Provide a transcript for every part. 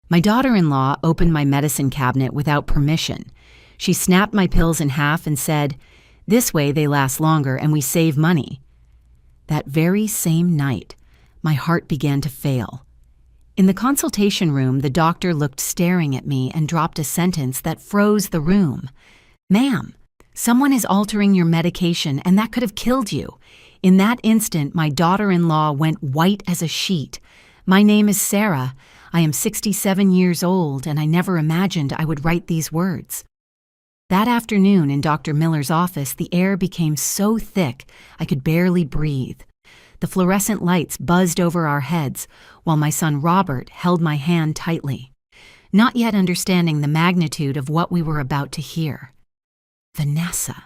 My daughter-in-law opened my medicine cabinet without permission. She snapped my pills in half and said, "This way they last longer and we save money." That very same night, my heart began to fail. In the consultation room, the doctor looked staring at me and dropped a sentence that froze the room. "Ma'am, someone is altering your medication and that could have killed you." In that instant, my daughter-in-law went white as a sheet. "My name is Sarah. I am 67 years old, and I never imagined I would write these words." That afternoon in Dr. Miller's office, the air became so thick I could barely breathe. The fluorescent lights buzzed over our heads, while my son Robert held my hand tightly, not yet understanding the magnitude of what we were about to hear. Vanessa,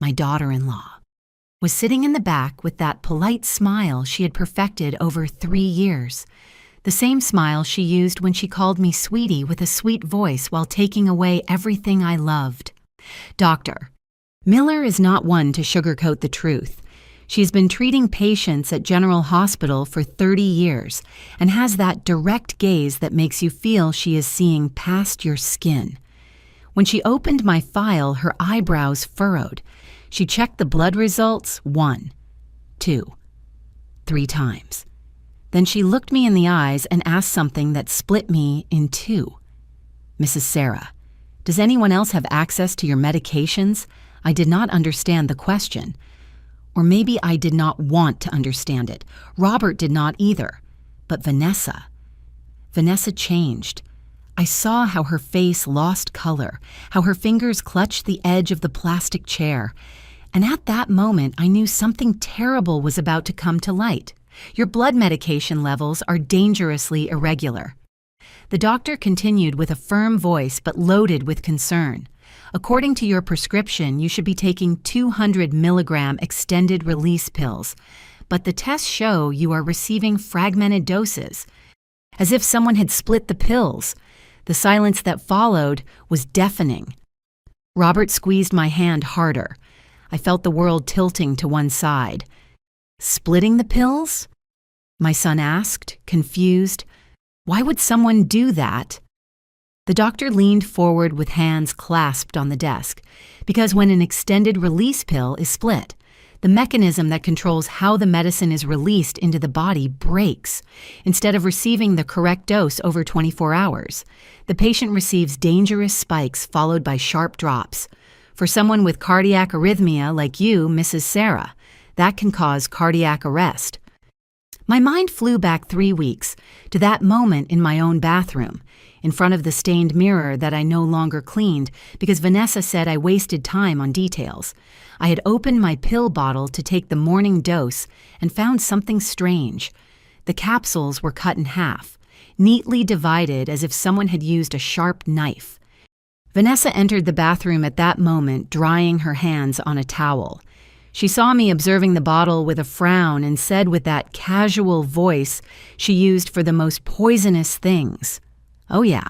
my daughter-in-law, was sitting in the back with that polite smile she had perfected over 3 years. The same smile she used when she called me sweetie with a sweet voice while taking away everything I loved. "Doctor, Miller is not one to sugarcoat the truth. She's been treating patients at General Hospital for 30 years and has that direct gaze that makes you feel she is seeing past your skin." When she opened my file, her eyebrows furrowed. She checked the blood results 1, 2, 3 times. Then she looked me in the eyes and asked something that split me in two. "Mrs. Sarah, does anyone else have access to your medications?" I did not understand the question. Or maybe I did not want to understand it. Robert did not either. But Vanessa changed. I saw how her face lost color, how her fingers clutched the edge of the plastic chair. And at that moment, I knew something terrible was about to come to light. "Your blood medication levels are dangerously irregular." The doctor continued with a firm voice but loaded with concern. "According to your prescription, you should be taking 200 milligram extended release pills, but the tests show you are receiving fragmented doses." As if someone had split the pills. The silence that followed was deafening. Robert squeezed my hand harder. I felt the world tilting to one side. "Splitting the pills?" my son asked, confused. "Why would someone do that?" The doctor leaned forward with hands clasped on the desk, because when an extended release pill is split, the mechanism that controls how the medicine is released into the body breaks. Instead of receiving the correct dose over 24 hours, the patient receives dangerous spikes followed by sharp drops. For someone with cardiac arrhythmia like you, Mrs. Sarah, that can cause cardiac arrest. My mind flew back 3 weeks to that moment in my own bathroom, in front of the stained mirror that I no longer cleaned because Vanessa said I wasted time on details. I had opened my pill bottle to take the morning dose and found something strange. The capsules were cut in half, neatly divided as if someone had used a sharp knife. Vanessa entered the bathroom at that moment, drying her hands on a towel. She saw me observing the bottle with a frown and said with that casual voice she used for the most poisonous things, "Oh yeah,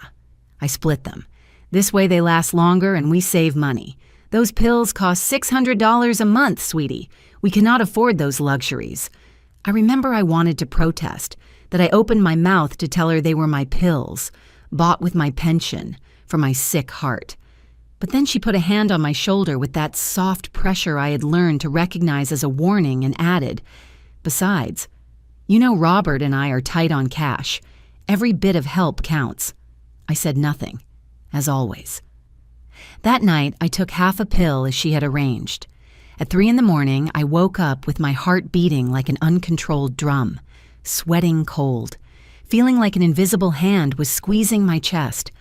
I split them. This way they last longer and we save money. Those pills cost $600 a month, sweetie. We cannot afford those luxuries." I remember I wanted to protest, that I opened my mouth to tell her they were my pills, bought with my pension, for my sick heart. But then she put a hand on my shoulder with that soft pressure I had learned to recognize as a warning and added, "Besides, you know Robert and I are tight on cash. Every bit of help counts." I said nothing, as always. That night, I took half a pill as she had arranged. At 3 a.m, I woke up with my heart beating like an uncontrolled drum, sweating cold, feeling like an invisible hand was squeezing my chest.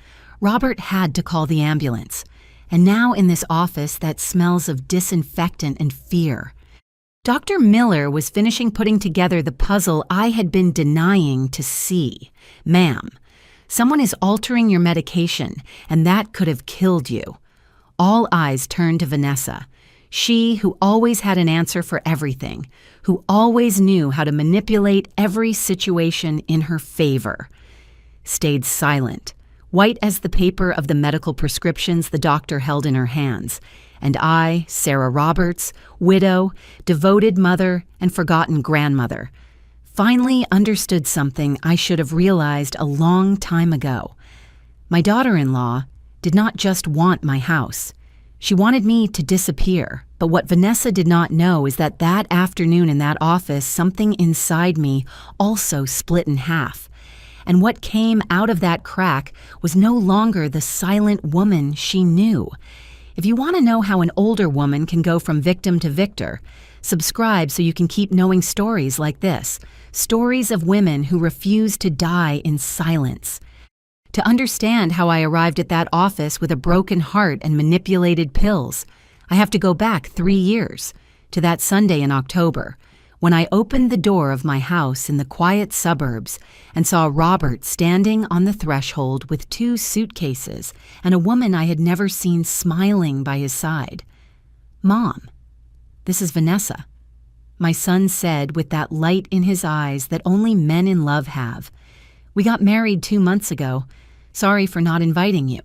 Robert had to call the ambulance. And now in this office that smells of disinfectant and fear. Dr. Miller was finishing putting together the puzzle I had been denying to see. "Ma'am, someone is altering your medication, and that could have killed you." All eyes turned to Vanessa. She, who always had an answer for everything, who always knew how to manipulate every situation in her favor, stayed silent, white as the paper of the medical prescriptions the doctor held in her hands. And I, Sarah Roberts, widow, devoted mother, and forgotten grandmother, finally understood something I should have realized a long time ago. My daughter-in-law did not just want my house. She wanted me to disappear, but what Vanessa did not know is that that afternoon in that office, something inside me also split in half. And what came out of that crack was no longer the silent woman she knew. If you want to know how an older woman can go from victim to victor, subscribe so you can keep knowing stories like this, stories of women who refuse to die in silence. To understand how I arrived at that office with a broken heart and manipulated pills, I have to go back 3 years, to that Sunday in October, when I opened the door of my house in the quiet suburbs and saw Robert standing on the threshold with 2 suitcases and a woman I had never seen smiling by his side. "Mom, this is Vanessa," my son said with that light in his eyes that only men in love have. "We got married 2 months ago. Sorry for not inviting you.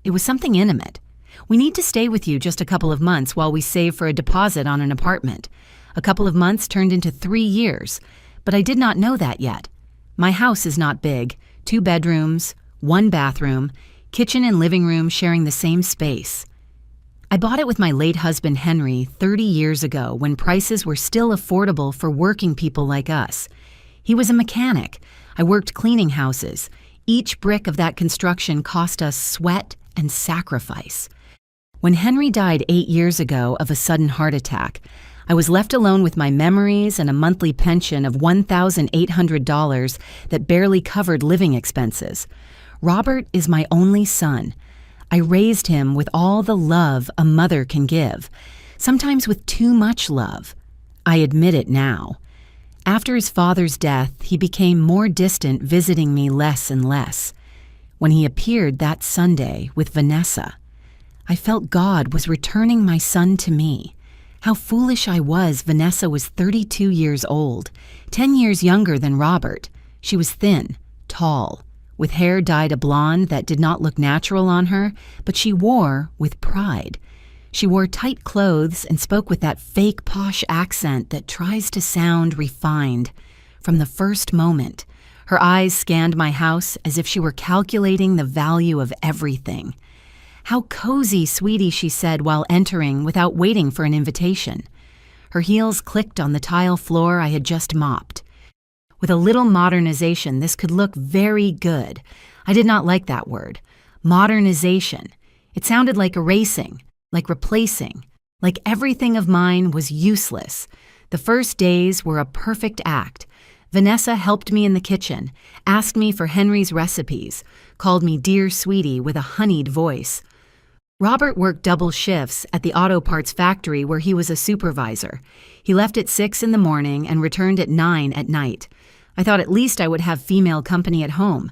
It was something intimate. We need to stay with you just a couple of months while we save for a deposit on an apartment." A couple of months turned into 3 years, but I did not know that yet. My house is not big, 2 bedrooms, 1 bathroom, kitchen and living room sharing the same space. I bought it with my late husband Henry 30 years ago when prices were still affordable for working people like us. He was a mechanic. I worked cleaning houses. Each brick of that construction cost us sweat and sacrifice. When Henry died 8 years ago of a sudden heart attack, I was left alone with my memories and a monthly pension of $1,800 that barely covered living expenses. Robert is my only son. I raised him with all the love a mother can give, sometimes with too much love. I admit it now. After his father's death, he became more distant, visiting me less and less. When he appeared that Sunday with Vanessa, I felt God was returning my son to me. How foolish I was. Vanessa was 32 years old, 10 years younger than Robert. She was thin, tall, with hair dyed a blonde that did not look natural on her, but she wore with pride. She wore tight clothes and spoke with that fake posh accent that tries to sound refined. From the first moment, her eyes scanned my house as if she were calculating the value of everything. "How cozy, sweetie," she said while entering without waiting for an invitation. Her heels clicked on the tile floor I had just mopped. With a little modernization, this could look very good. I did not like that word. Modernization. It sounded like erasing, like replacing, like everything of mine was useless. The first days were a perfect act. Vanessa helped me in the kitchen, asked me for Henry's recipes, called me dear sweetie with a honeyed voice. Robert worked double shifts at the auto parts factory where he was a supervisor. He left at 6 in the morning and returned at 9 at night. I thought at least I would have female company at home,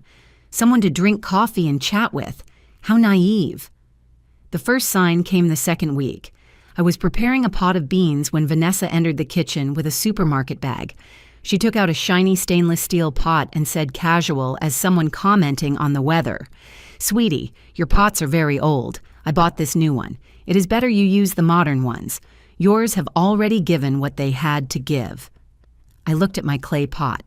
someone to drink coffee and chat with. How naive. The first sign came the second week. I was preparing a pot of beans when Vanessa entered the kitchen with a supermarket bag. She took out a shiny stainless steel pot and said casual as someone commenting on the weather, "Sweetie, your pots are very old. I bought this new one. It is better you use the modern ones. Yours have already given what they had to give." I looked at my clay pot.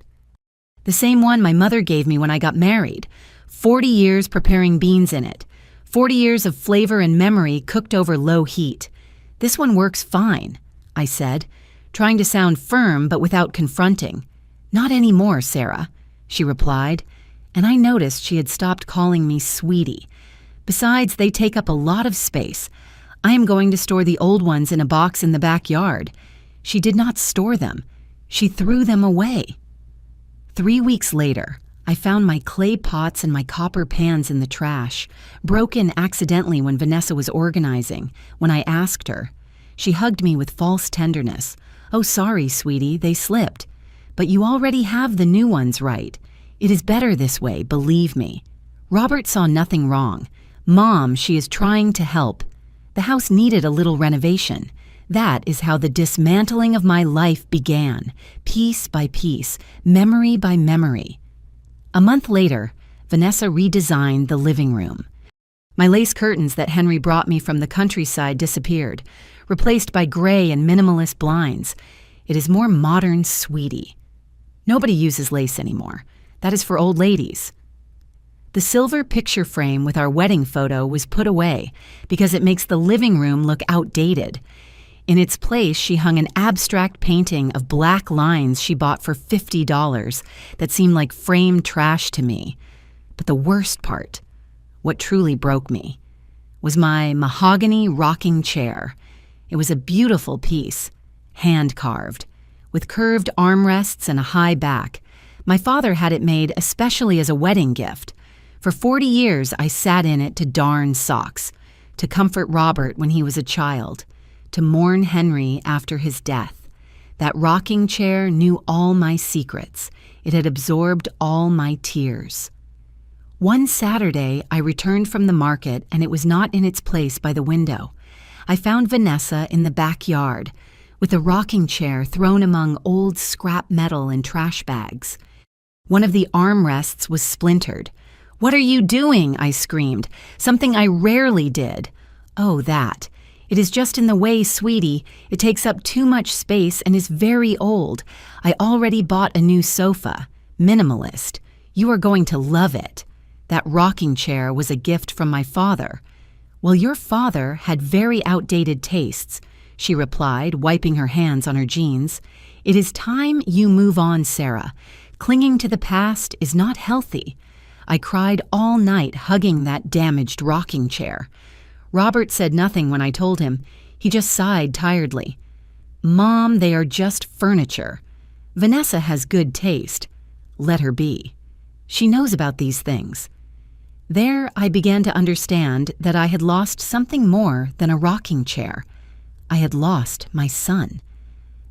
The same one my mother gave me when I got married. 40 years preparing beans in it. 40 years of flavor and memory cooked over low heat. "This one works fine," I said, trying to sound firm but without confronting. "Not anymore, Sarah," she replied, and I noticed she had stopped calling me sweetie. Besides, they take up a lot of space. I am going to store the old ones in a box in the backyard. She did not store them. She threw them away. 3 weeks later, I found my clay pots and my copper pans in the trash, broken accidentally when Vanessa was organizing. When I asked her, she hugged me with false tenderness. "Oh, sorry, sweetie, they slipped. But you already have the new ones, right? It is better this way, believe me." Robert saw nothing wrong. "Mom, she is trying to help." The house needed a little renovation. That is how the dismantling of my life began, piece by piece, memory by memory. A month later, Vanessa redesigned the living room. My lace curtains that Henry brought me from the countryside disappeared, replaced by gray and minimalist blinds. It is more modern, sweetie. Nobody uses lace anymore. That is for old ladies. The silver picture frame with our wedding photo was put away because it makes the living room look outdated. In its place, she hung an abstract painting of black lines she bought for $50 that seemed like framed trash to me. But the worst part, what truly broke me, was my mahogany rocking chair. It was a beautiful piece, hand-carved, with curved armrests and a high back. My father had it made especially as a wedding gift. For 40 years, I sat in it to darn socks, to comfort Robert when he was a child, to mourn Henry after his death. That rocking chair knew all my secrets. It had absorbed all my tears. One Saturday, I returned from the market and it was not in its place by the window. I found Vanessa in the backyard, with a rocking chair thrown among old scrap metal and trash bags. One of the armrests was splintered. "What are you doing?" I screamed. "Something I rarely did." "Oh, that. It is just in the way, sweetie. It takes up too much space and is very old. I already bought a new sofa. Minimalist. You are going to love it. That rocking chair was a gift from my father." "Well, your father had very outdated tastes," she replied, wiping her hands on her jeans. "It is time you move on, Sarah. Clinging to the past is not healthy." I cried all night hugging that damaged rocking chair. Robert said nothing when I told him. He just sighed tiredly. "Mom, they are just furniture. Vanessa has good taste. Let her be. She knows about these things." There I began to understand that I had lost something more than a rocking chair. I had lost my son.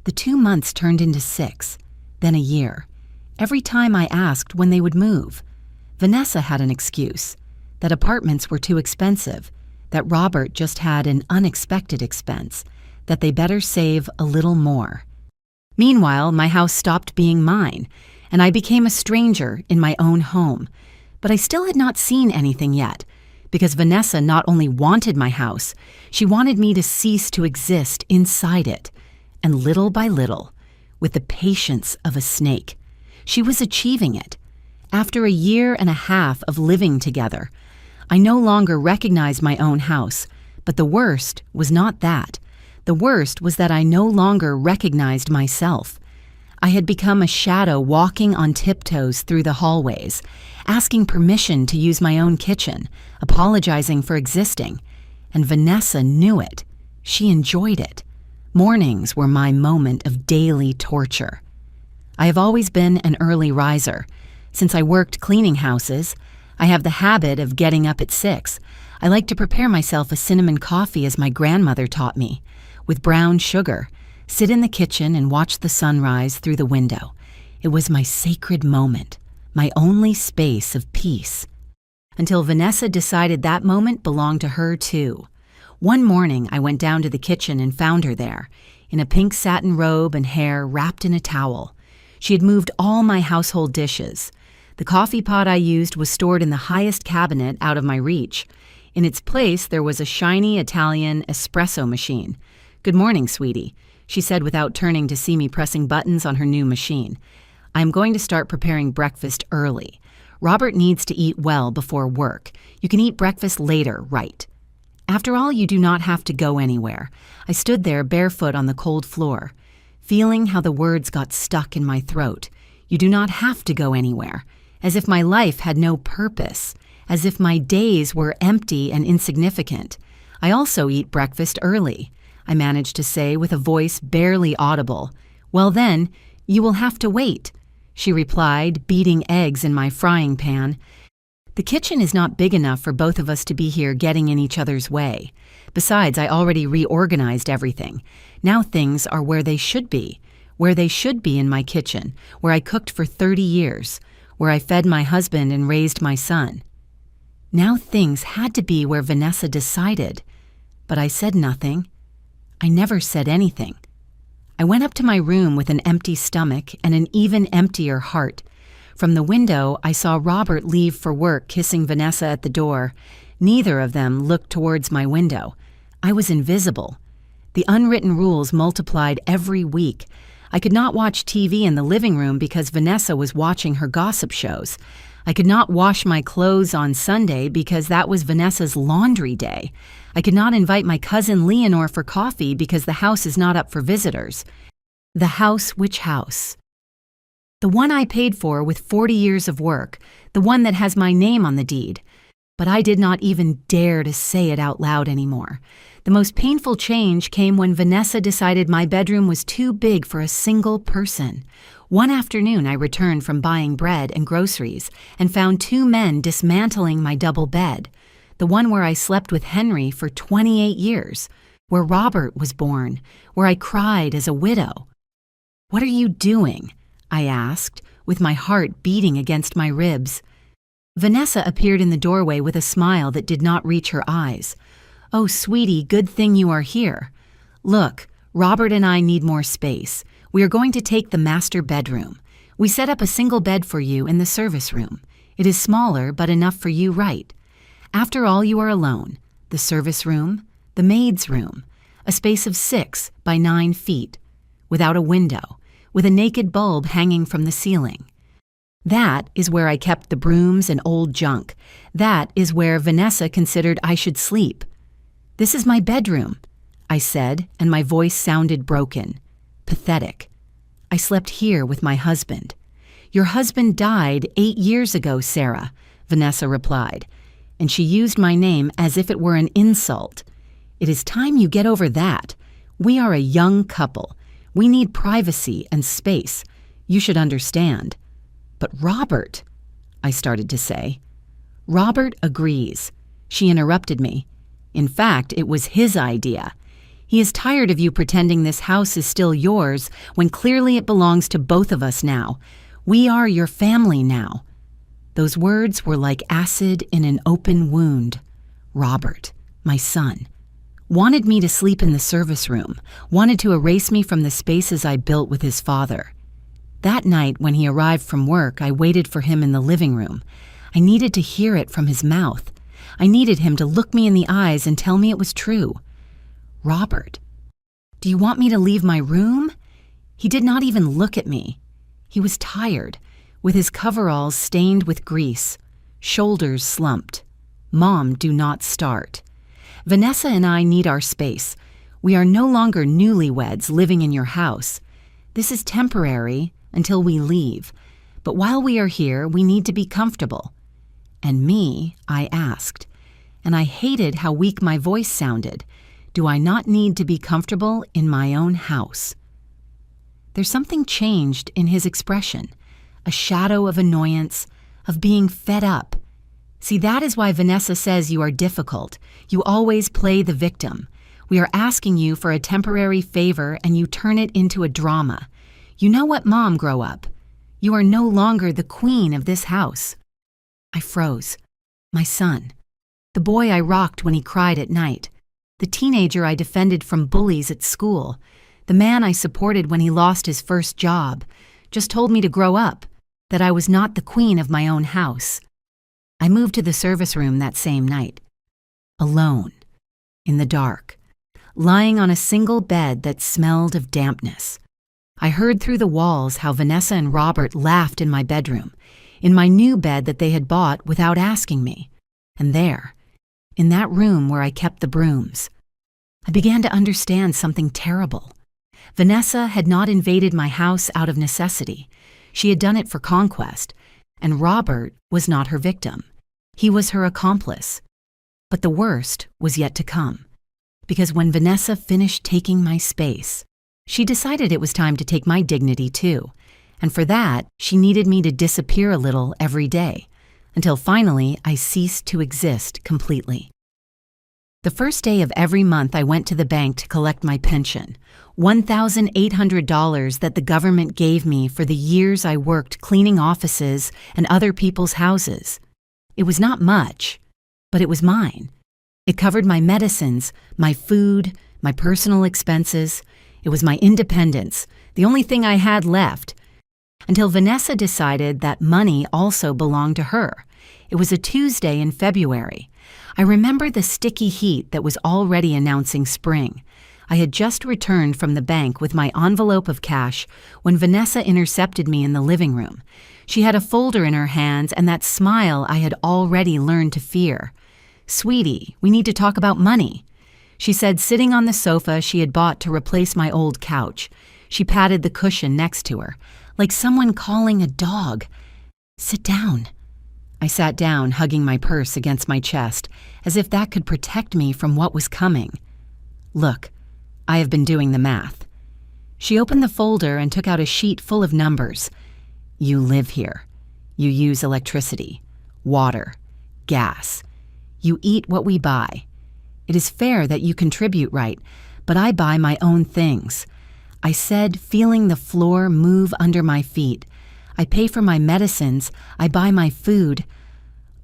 The 2 months turned into 6, then a year. Every time I asked when they would move, Vanessa had an excuse, that apartments were too expensive, that Robert just had an unexpected expense, that they better save a little more. Meanwhile, my house stopped being mine, and I became a stranger in my own home. But I still had not seen anything yet, because Vanessa not only wanted my house, she wanted me to cease to exist inside it. And little by little, with the patience of a snake, she was achieving it. After a year and a half of living together, I no longer recognized my own house, but the worst was not that. The worst was that I no longer recognized myself. I had become a shadow walking on tiptoes through the hallways, asking permission to use my own kitchen, apologizing for existing. And Vanessa knew it. She enjoyed it. Mornings were my moment of daily torture. I have always been an early riser. Since I worked cleaning houses, I have the habit of getting up at 6. I like to prepare myself a cinnamon coffee as my grandmother taught me, with brown sugar, sit in the kitchen and watch the sunrise through the window. It was my sacred moment, my only space of peace. Until Vanessa decided that moment belonged to her too. One morning I went down to the kitchen and found her there, in a pink satin robe and hair wrapped in a towel. She had moved all my household dishes. The coffee pot I used was stored in the highest cabinet out of my reach. In its place, there was a shiny Italian espresso machine. "Good morning, sweetie," she said without turning to see me pressing buttons on her new machine. "I am going to start preparing breakfast early. Robert needs to eat well before work. You can eat breakfast later, right?" After all, you do not have to go anywhere. I stood there barefoot on the cold floor, feeling how the words got stuck in my throat. You do not have to go anywhere. As if my life had no purpose, as if my days were empty and insignificant. "I also eat breakfast early," I managed to say with a voice barely audible. "Well then, you will have to wait," she replied, beating eggs in my frying pan. "The kitchen is not big enough for both of us to be here getting in each other's way. Besides, I already reorganized everything. Now things are where they should be in my kitchen, where I cooked for 30 years, where I fed my husband and raised my son. Now things had to be where Vanessa decided, but I said nothing. I never said anything. I went up to my room with an empty stomach and an even emptier heart. From the window, I saw Robert leave for work, kissing Vanessa at the door. Neither of them looked towards my window. I was invisible. The unwritten rules multiplied every week. I could not watch TV in the living room because Vanessa was watching her gossip shows. I could not wash my clothes on Sunday because that was Vanessa's laundry day. I could not invite my cousin Leonore for coffee because the house is not up for visitors. The house, which house? The one I paid for with 40 years of work, the one that has my name on the deed. But I did not even dare to say it out loud anymore. The most painful change came when Vanessa decided my bedroom was too big for a single person. One afternoon, I returned from buying bread and groceries and found two men dismantling my double bed, the one where I slept with Henry for 28 years, where Robert was born, where I cried as a widow. "What are you doing?" I asked, with my heart beating against my ribs. Vanessa appeared in the doorway with a smile that did not reach her eyes. "Oh, sweetie, good thing you are here. Look, Robert and I need more space. We are going to take the master bedroom. We set up a single bed for you in the service room. It is smaller, but enough for you, right? After all, you are alone. The service room, the maid's room, a space of 6 by 9 feet, without a window, with a naked bulb hanging from the ceiling. That is where I kept the brooms and old junk. That is where Vanessa considered I should sleep. This is my bedroom," I said, and my voice sounded broken, pathetic. "I slept here with my husband." "Your husband died 8 years ago, Sarah," Vanessa replied, and she used my name as if it were an insult. "It is time you get over that. We are a young couple. We need privacy and space. You should understand." "But Robert," I started to say. "Robert agrees," she interrupted me. "In fact, it was his idea. He is tired of you pretending this house is still yours when clearly it belongs to both of us now. We are your family now." Those words were like acid in an open wound. Robert, my son, wanted me to sleep in the service room, wanted to erase me from the spaces I built with his father. That night when he arrived from work, I waited for him in the living room. I needed to hear it from his mouth. I needed him to look me in the eyes and tell me it was true. "Robert, do you want me to leave my room?" He did not even look at me. He was tired, with his coveralls stained with grease, shoulders slumped. "Mom, do not start. Vanessa and I need our space. We are no longer newlyweds living in your house. This is temporary until we leave. But while we are here, we need to be comfortable." "And me?" I asked, and I hated how weak my voice sounded. "Do I not need to be comfortable in my own house?" There's something changed in his expression, a shadow of annoyance, of being fed up. "See, that is why Vanessa says you are difficult. You always play the victim. We are asking you for a temporary favor and you turn it into a drama. You know what, Mom, grow up. You are no longer the queen of this house." I froze. My son. The boy I rocked when he cried at night. The teenager I defended from bullies at school. The man I supported when he lost his first job. Just told me to grow up, that I was not the queen of my own house. I moved to the service room that same night. Alone. In the dark. Lying on a single bed that smelled of dampness. I heard through the walls how Vanessa and Robert laughed in my bedroom, in my new bed that they had bought without asking me. And there, in that room where I kept the brooms, I began to understand something terrible. Vanessa had not invaded my house out of necessity. She had done it for conquest, and Robert was not her victim. He was her accomplice. But the worst was yet to come, because when Vanessa finished taking my space, she decided it was time to take my dignity too, and for that, she needed me to disappear a little every day, until finally I ceased to exist completely. The first day of every month I went to the bank to collect my pension, $1,800 that the government gave me for the years I worked cleaning offices and other people's houses. It was not much, but it was mine. It covered my medicines, my food, my personal expenses. It was my independence, the only thing I had left, until Vanessa decided that money also belonged to her. It was a Tuesday in February. I remember the sticky heat that was already announcing spring. I had just returned from the bank with my envelope of cash when Vanessa intercepted me in the living room. She had a folder in her hands and that smile I had already learned to fear. "Sweetie, we need to talk about money," she said, sitting on the sofa she had bought to replace my old couch. She patted the cushion next to her, like someone calling a dog. "Sit down." I sat down, hugging my purse against my chest, as if that could protect me from what was coming. "Look, I have been doing the math." She opened the folder and took out a sheet full of numbers. "You live here. You use electricity, water, gas. You eat what we buy. It is fair that you contribute, right? But I buy my own things," I said, feeling the floor move under my feet. "I pay for my medicines. I buy my food."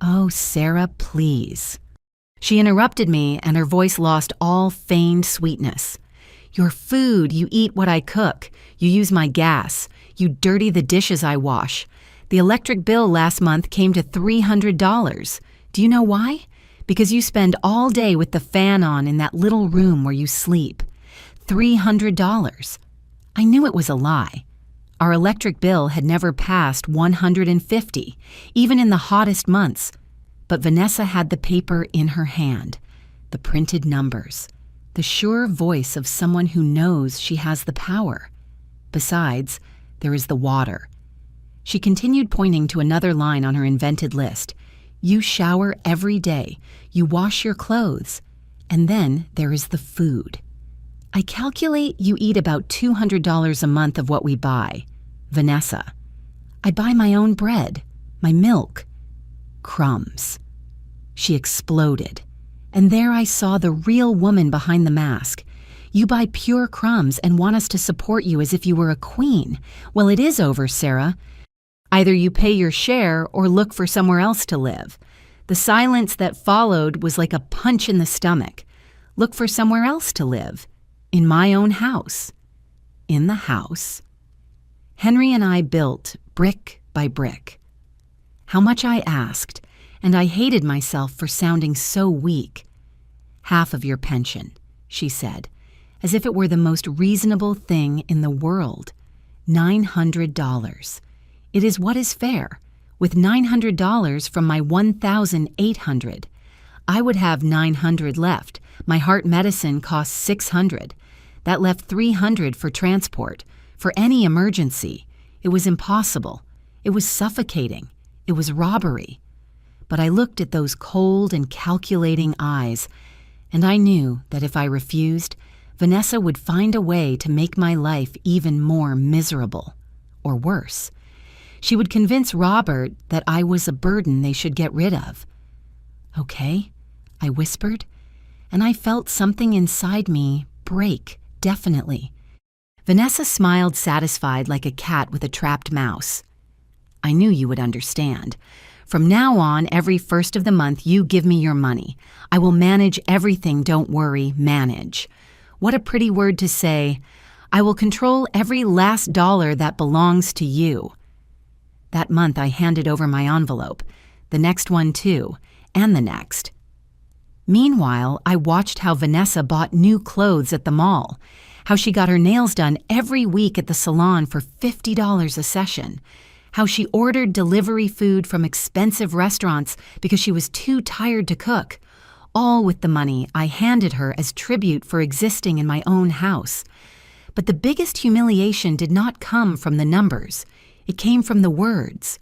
"Oh, Sarah, please." She interrupted me, and her voice lost all feigned sweetness. "Your food, you eat what I cook. You use my gas. You dirty the dishes I wash. The electric bill last month came to $300. Do you know why? Because you spend all day with the fan on in that little room where you sleep. $300. I knew it was a lie. Our electric bill had never passed $150, even in the hottest months. But Vanessa had the paper in her hand, the printed numbers, the sure voice of someone who knows she has the power. Besides, there is the water. She continued, pointing to another line on her invented list. "You shower every day. You wash your clothes. And then there is the food. I calculate you eat about $200 a month of what we buy. Vanessa, I buy my own bread, my milk, crumbs." She exploded, and there I saw the real woman behind the mask. "You buy pure crumbs and want us to support you as if you were a queen. Well, it is over, Sarah. Either you pay your share or look for somewhere else to live." The silence that followed was like a punch in the stomach. Look for somewhere else to live. In my own house. In the house Henry and I built brick by brick. How much I asked, and I hated myself for sounding so weak. "Half of your pension," she said, as if it were the most reasonable thing in the world. $900. It is what is fair. With $900 from my $1,800, I would have $900 left. My heart medicine costs $600. That left $300 for transport, for any emergency. It was impossible. It was suffocating. It was robbery. But I looked at those cold and calculating eyes, and I knew that if I refused, Vanessa would find a way to make my life even more miserable, or worse. She would convince Robert that I was a burden they should get rid of. "Okay," I whispered, and I felt something inside me break, definitely. Vanessa smiled, satisfied like a cat with a trapped mouse. "I knew you would understand. From now on, every first of the month, you give me your money. I will manage everything, don't worry, manage. What a pretty word to say. I will control every last dollar that belongs to you." That month, I handed over my envelope, the next one too, and the next. Meanwhile, I watched how Vanessa bought new clothes at the mall, how she got her nails done every week at the salon for $50 a session, how she ordered delivery food from expensive restaurants because she was too tired to cook, all with the money I handed her as tribute for existing in my own house. But the biggest humiliation did not come from the numbers. It came from the words.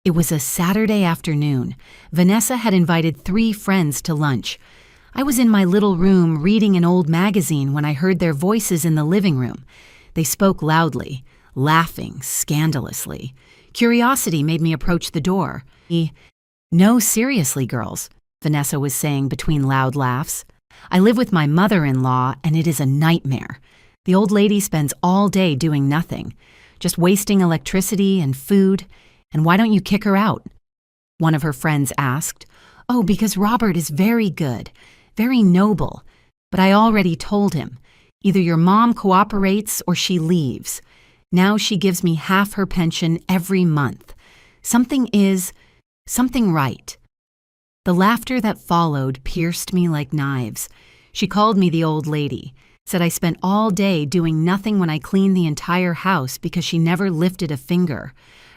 It was a Saturday afternoon. Vanessa had invited 3 friends to lunch. I was in my little room reading an old magazine when I heard their voices in the living room. They spoke loudly, laughing scandalously. Curiosity made me approach the door. "No, seriously, girls," Vanessa was saying between loud laughs. "I live with my mother-in-law, and it is a nightmare. The old lady spends all day doing nothing, just wasting electricity and food. And why don't you kick her out?" One of her friends asked. "Oh, because Robert is very good, very noble. But I already told him, either your mom cooperates or she leaves. Now she gives me half her pension every month. Something right." The laughter that followed pierced me like knives. She called me the old lady. Said I spent all day doing nothing when I cleaned the entire house because she never lifted a finger.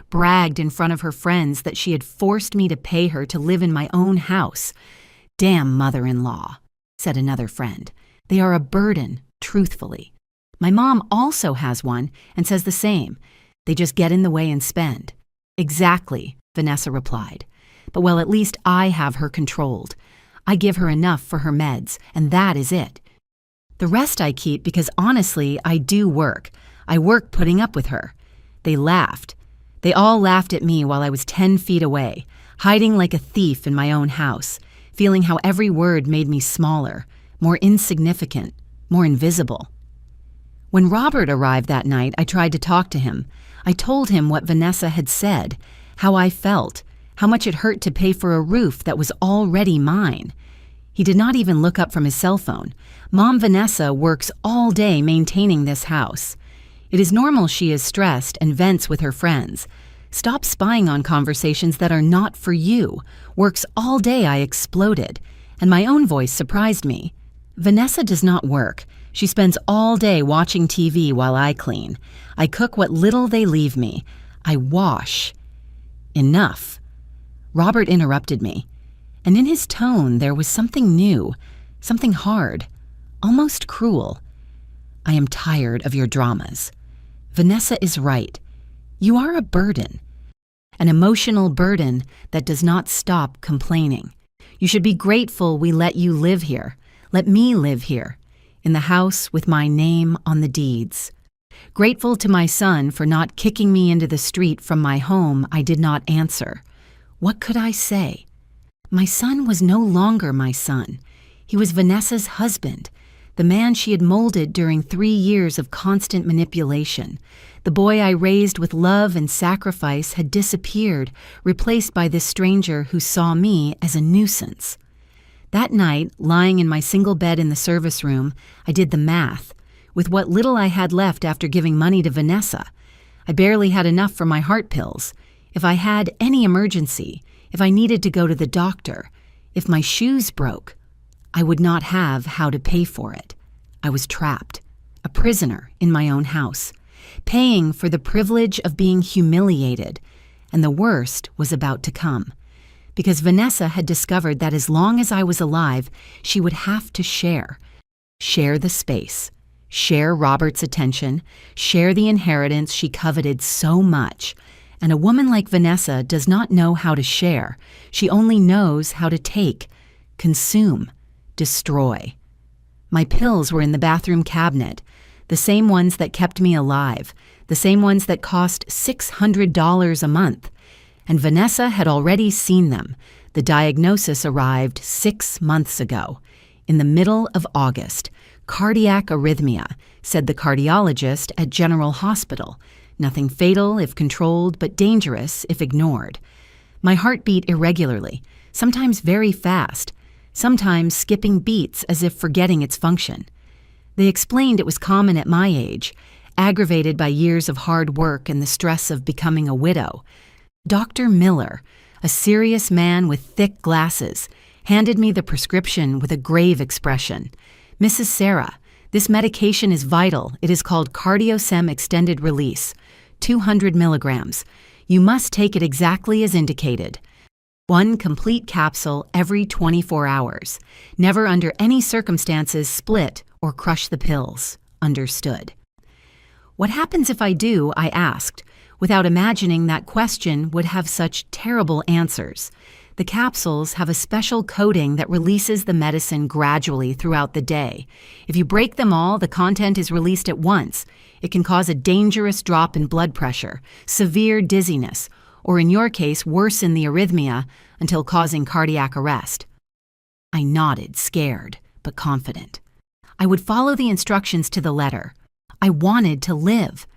Bragged in front of her friends that she had forced me to pay her to live in my own house. Damn mother-in-law, said another friend. They are a burden, truthfully. My mom also has one and says the same. They just get in the way and spend. Exactly, Vanessa replied. But well, at least I have her controlled. I give her enough for her meds, and that is it. The rest I keep because honestly, I do work. I work putting up with her. They laughed. They all laughed at me while I was 10 feet away, hiding like a thief in my own house, feeling how every word made me smaller, more insignificant, more invisible. When Robert arrived that night, I tried to talk to him. I told him what Vanessa had said, how I felt, how much it hurt to pay for a roof that was already mine. He did not even look up from his cell phone. Mom Vanessa works all day maintaining this house. It is normal she is stressed and vents with her friends. Stop spying on conversations that are not for you. Works all day, I exploded, and my own voice surprised me. Vanessa does not work. She spends all day watching TV while I clean. I cook what little they leave me. I wash. Enough. Robert interrupted me, and in his tone there was something new, something hard, almost cruel. I am tired of your dramas. Vanessa is right. You are a burden. An emotional burden that does not stop complaining. You should be grateful we let you live here. Let me live here, in the house with my name on the deeds. Grateful to my son for not kicking me into the street from my home I did not answer. What could I say? My son was no longer my son. He was Vanessa's husband, the man she had molded during 3 years of constant manipulation. The boy I raised with love and sacrifice had disappeared, replaced by this stranger who saw me as a nuisance. That night, lying in my single bed in the service room, I did the math. With what little I had left after giving money to Vanessa, I barely had enough for my heart pills. If I had any emergency, if I needed to go to the doctor, if my shoes broke, I would not have how to pay for it. I was trapped, a prisoner in my own house, paying for the privilege of being humiliated, and the worst was about to come. Because Vanessa had discovered that as long as I was alive, she would have to share the space, share Robert's attention, share the inheritance she coveted so much. And a woman like Vanessa does not know how to share. She only knows how to take, consume, destroy. My pills were in the bathroom cabinet, the same ones that kept me alive, the same ones that cost $600 a month. And Vanessa had already seen them. The diagnosis arrived 6 months ago. In the middle of August, cardiac arrhythmia, said the cardiologist at General Hospital. Nothing fatal if controlled, but dangerous if ignored. My heart beat irregularly, sometimes very fast, sometimes skipping beats as if forgetting its function. They explained it was common at my age, aggravated by years of hard work and the stress of becoming a widow. Dr. Miller, a serious man with thick glasses, handed me the prescription with a grave expression. Mrs. Sarah, this medication is vital. It is called Cardiosem Extended Release, 200 milligrams. You must take it exactly as indicated. 1 complete capsule every 24 hours. Never under any circumstances split or crush the pills. Understood. What happens if I do? I asked, without imagining that question would have such terrible answers. The capsules have a special coating that releases the medicine gradually throughout the day. If you break them all, the content is released at once. It can cause a dangerous drop in blood pressure, severe dizziness, or in your case, worsen the arrhythmia until causing cardiac arrest. I nodded, scared, but confident. I would follow the instructions to the letter. I wanted to live.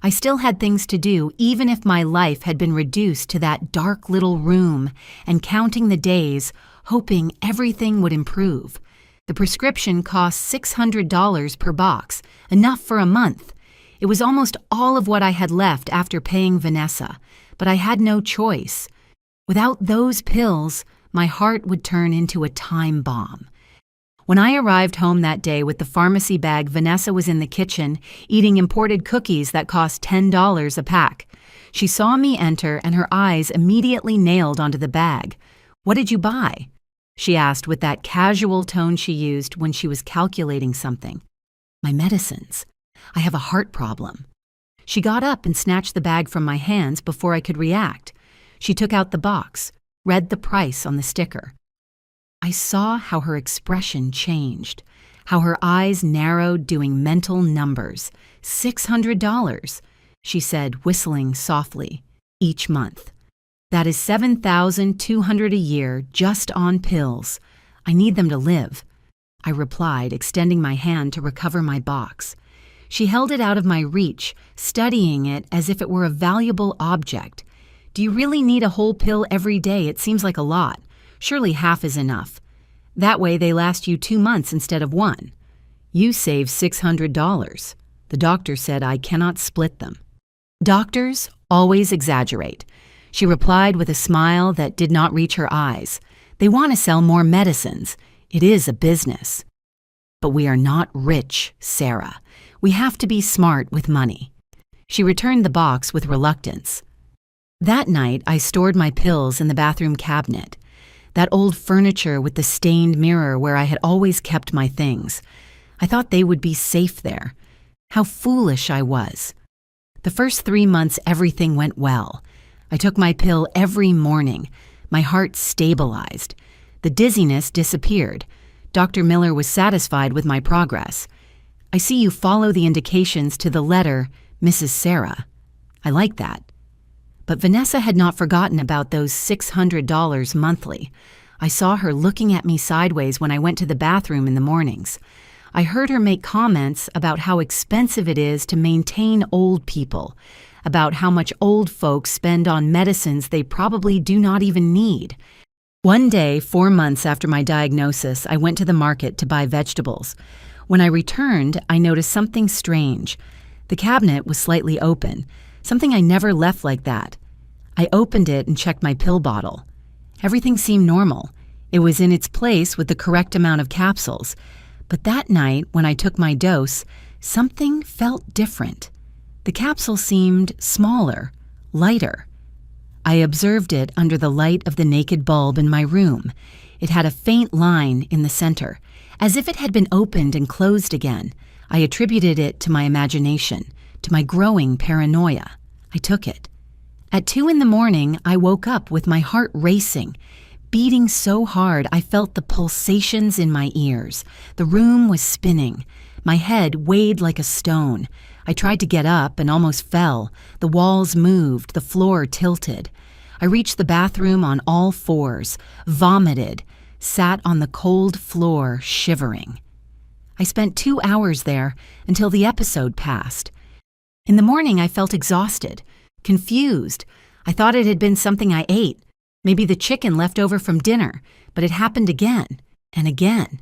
I still had things to do, even if my life had been reduced to that dark little room and counting the days, hoping everything would improve. The prescription cost $600 per box, enough for a month. It was almost all of what I had left after paying Vanessa, but I had no choice. Without those pills, my heart would turn into a time bomb. When I arrived home that day with the pharmacy bag, Vanessa was in the kitchen eating imported cookies that cost $10 a pack. She saw me enter and her eyes immediately nailed onto the bag. "What did you buy?" she asked with that casual tone she used when she was calculating something. "My medicines. I have a heart problem." She got up and snatched the bag from my hands before I could react. She took out the box, read the price on the sticker. I saw how her expression changed, how her eyes narrowed doing mental numbers. $600, she said, whistling softly, each month. That is $7,200 a year just on pills. I need them to live, I replied, extending my hand to recover my box. She held it out of my reach, studying it as if it were a valuable object. "Do you really need a whole pill every day? It seems like a lot. Surely half is enough. That way they last you 2 months instead of 1. You save $600. The doctor said I cannot split them." "Doctors always exaggerate," she replied with a smile that did not reach her eyes. "They want to sell more medicines. It is a business. But we are not rich, Sarah. We have to be smart with money." She returned the box with reluctance. That night, I stored my pills in the bathroom cabinet, that old furniture with the stained mirror where I had always kept my things. I thought they would be safe there. How foolish I was. The first 3 months, everything went well. I took my pill every morning. My heart stabilized. The dizziness disappeared. Dr. Miller was satisfied with my progress. "I see you follow the indications to the letter, Mrs. Sarah." I like that. But Vanessa had not forgotten about those $600 monthly. I saw her looking at me sideways when I went to the bathroom in the mornings. I heard her make comments about how expensive it is to maintain old people, about how much old folks spend on medicines they probably do not even need. One day, 4 months after my diagnosis, I went to the market to buy vegetables. When I returned, I noticed something strange. The cabinet was slightly open, something I never left like that. I opened it and checked my pill bottle. Everything seemed normal. It was in its place with the correct amount of capsules. But that night, when I took my dose, something felt different. The capsule seemed smaller, lighter. I observed it under the light of the naked bulb in my room. It had a faint line in the center, as if it had been opened and closed again. I attributed it to my imagination, to my growing paranoia. I took it. At 2 a.m, I woke up with my heart racing, beating so hard I felt the pulsations in my ears. The room was spinning. My head weighed like a stone. I tried to get up and almost fell. The walls moved, the floor tilted. I reached the bathroom on all fours, vomited, sat on the cold floor, shivering. I spent 2 hours there until the episode passed. In the morning, I felt exhausted, confused. I thought it had been something I ate, maybe the chicken left over from dinner, but it happened again and again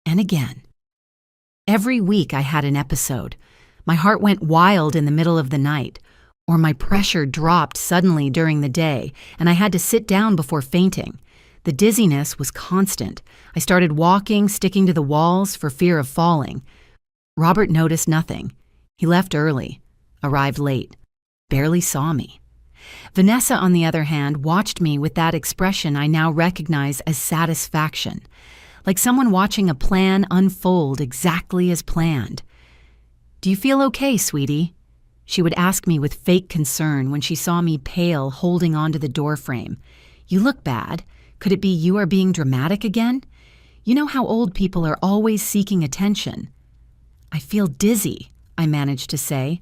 and again. Every week I had an episode. My heart went wild in the middle of the night, or my pressure dropped suddenly during the day, and I had to sit down before fainting. The dizziness was constant. I started walking, sticking to the walls for fear of falling. Robert noticed nothing. He left early, arrived late, barely saw me. Vanessa, on the other hand, watched me with that expression I now recognize as satisfaction, like someone watching a plan unfold exactly as planned. "Do you feel okay, sweetie?" She would ask me with fake concern when she saw me pale, holding onto the doorframe. "You look bad. Could it be you are being dramatic again? You know how old people are always seeking attention." "I feel dizzy," I managed to say.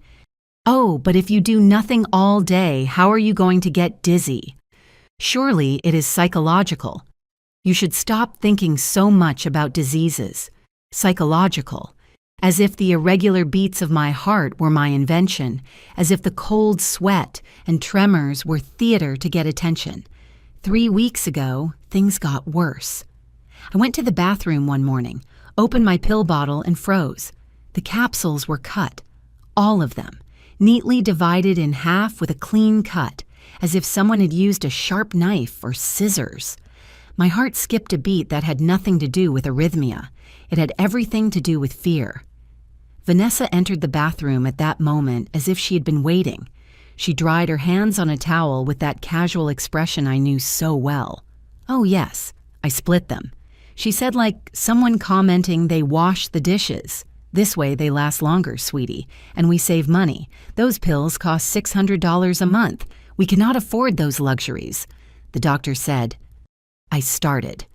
"Oh, but if you do nothing all day, how are you going to get dizzy? Surely it is psychological. You should stop thinking so much about diseases. Psychological. As if the irregular beats of my heart were my invention, as if the cold sweat and tremors were theater to get attention. 3 weeks ago, things got worse. I went to the bathroom one morning, opened my pill bottle and froze. The capsules were cut, all of them, neatly divided in half with a clean cut, as if someone had used a sharp knife or scissors. My heart skipped a beat that had nothing to do with arrhythmia. It had everything to do with fear. Vanessa entered the bathroom at that moment as if she had been waiting. She dried her hands on a towel with that casual expression I knew so well. "Oh, yes." I split them. She said like someone commenting they wash the dishes. "This way they last longer, sweetie, and we save money. Those pills cost $600 a month. We cannot afford those luxuries." The doctor said. I started.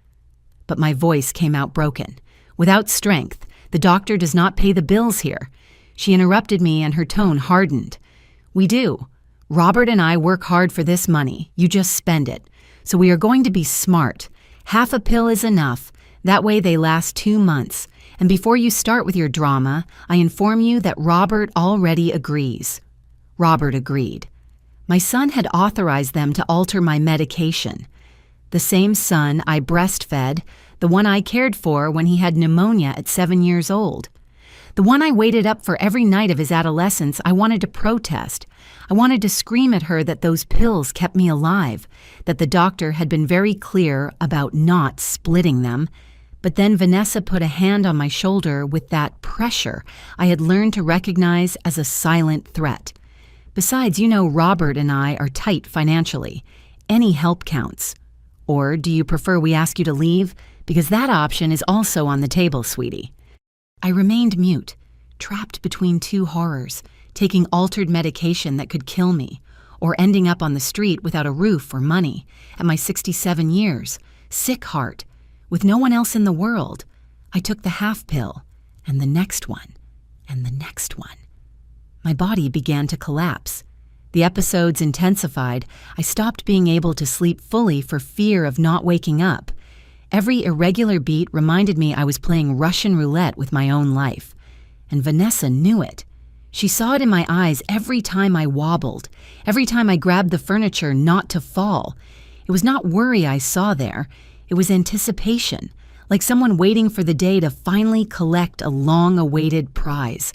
But my voice came out broken. Without strength, the doctor does not pay the bills here. She interrupted me and her tone hardened. "We do. Robert and I work hard for this money. You just spend it. So we are going to be smart. Half a pill is enough. That way they last 2 months. And before you start with your drama, I inform you that Robert already agrees." Robert agreed. My son had authorized them to alter my medication. The same son I breastfed, the one I cared for when he had pneumonia at 7 years old. The one I waited up for every night of his adolescence. I wanted to protest. I wanted to scream at her that those pills kept me alive, that the doctor had been very clear about not splitting them. But then Vanessa put a hand on my shoulder with that pressure I had learned to recognize as a silent threat. Besides, you know Robert and I are tight financially. Any help counts. Or do you prefer we ask you to leave? Because that option is also on the table, sweetie. I remained mute, trapped between two horrors, taking altered medication that could kill me, or ending up on the street without a roof or money, at my 67 years, sick heart, with no one else in the world. I took the half pill, and the next one, and the next one. My body began to collapse. The episodes intensified. I stopped being able to sleep fully for fear of not waking up. Every irregular beat reminded me I was playing Russian roulette with my own life. And Vanessa knew it. She saw it in my eyes every time I wobbled, every time I grabbed the furniture not to fall. It was not worry I saw there. It was anticipation, like someone waiting for the day to finally collect a long-awaited prize.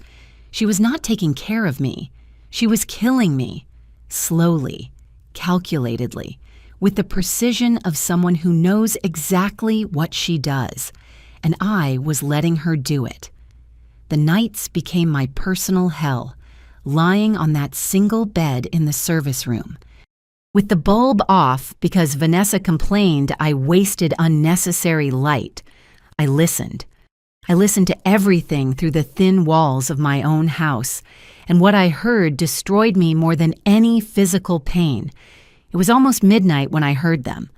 She was not taking care of me. She was killing me, slowly, calculatedly, with the precision of someone who knows exactly what she does, and I was letting her do it. The nights became my personal hell, lying on that single bed in the service room. With the bulb off because Vanessa complained I wasted unnecessary light, I listened. I listened to everything through the thin walls of my own house, and what I heard destroyed me more than any physical pain. It was almost midnight when I heard them.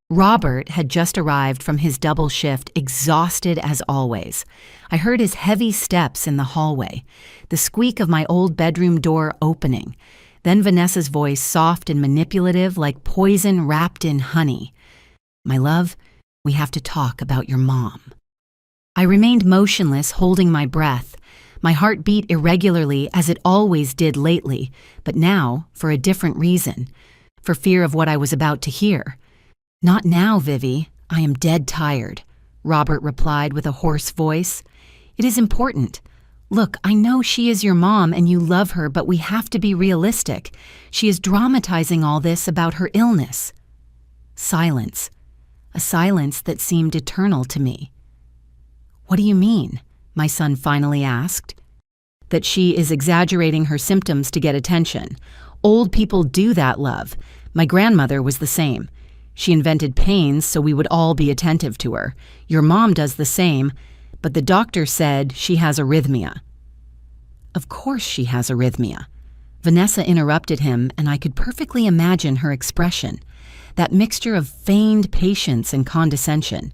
Robert had just arrived from his double shift, exhausted as always. I heard his heavy steps in the hallway, the squeak of my old bedroom door opening, then Vanessa's voice, soft and manipulative like poison wrapped in honey. "My love, we have to talk about your mom." I remained motionless, holding my breath. My heart beat irregularly as it always did lately, but now for a different reason, for fear of what I was about to hear. "Not now, Vivi. I am dead tired," Robert replied with a hoarse voice. "It is important. Look, I know she is your mom and you love her, but we have to be realistic. She is dramatizing all this about her illness." Silence. A silence that seemed eternal to me. "What do you mean?" my son finally asked. "That she is exaggerating her symptoms to get attention. Old people do that, love. My grandmother was the same. She invented pains so we would all be attentive to her. Your mom does the same, but the doctor said she has arrhythmia." Of course she has arrhythmia. Vanessa interrupted him, and I could perfectly imagine her expression, that mixture of feigned patience and condescension.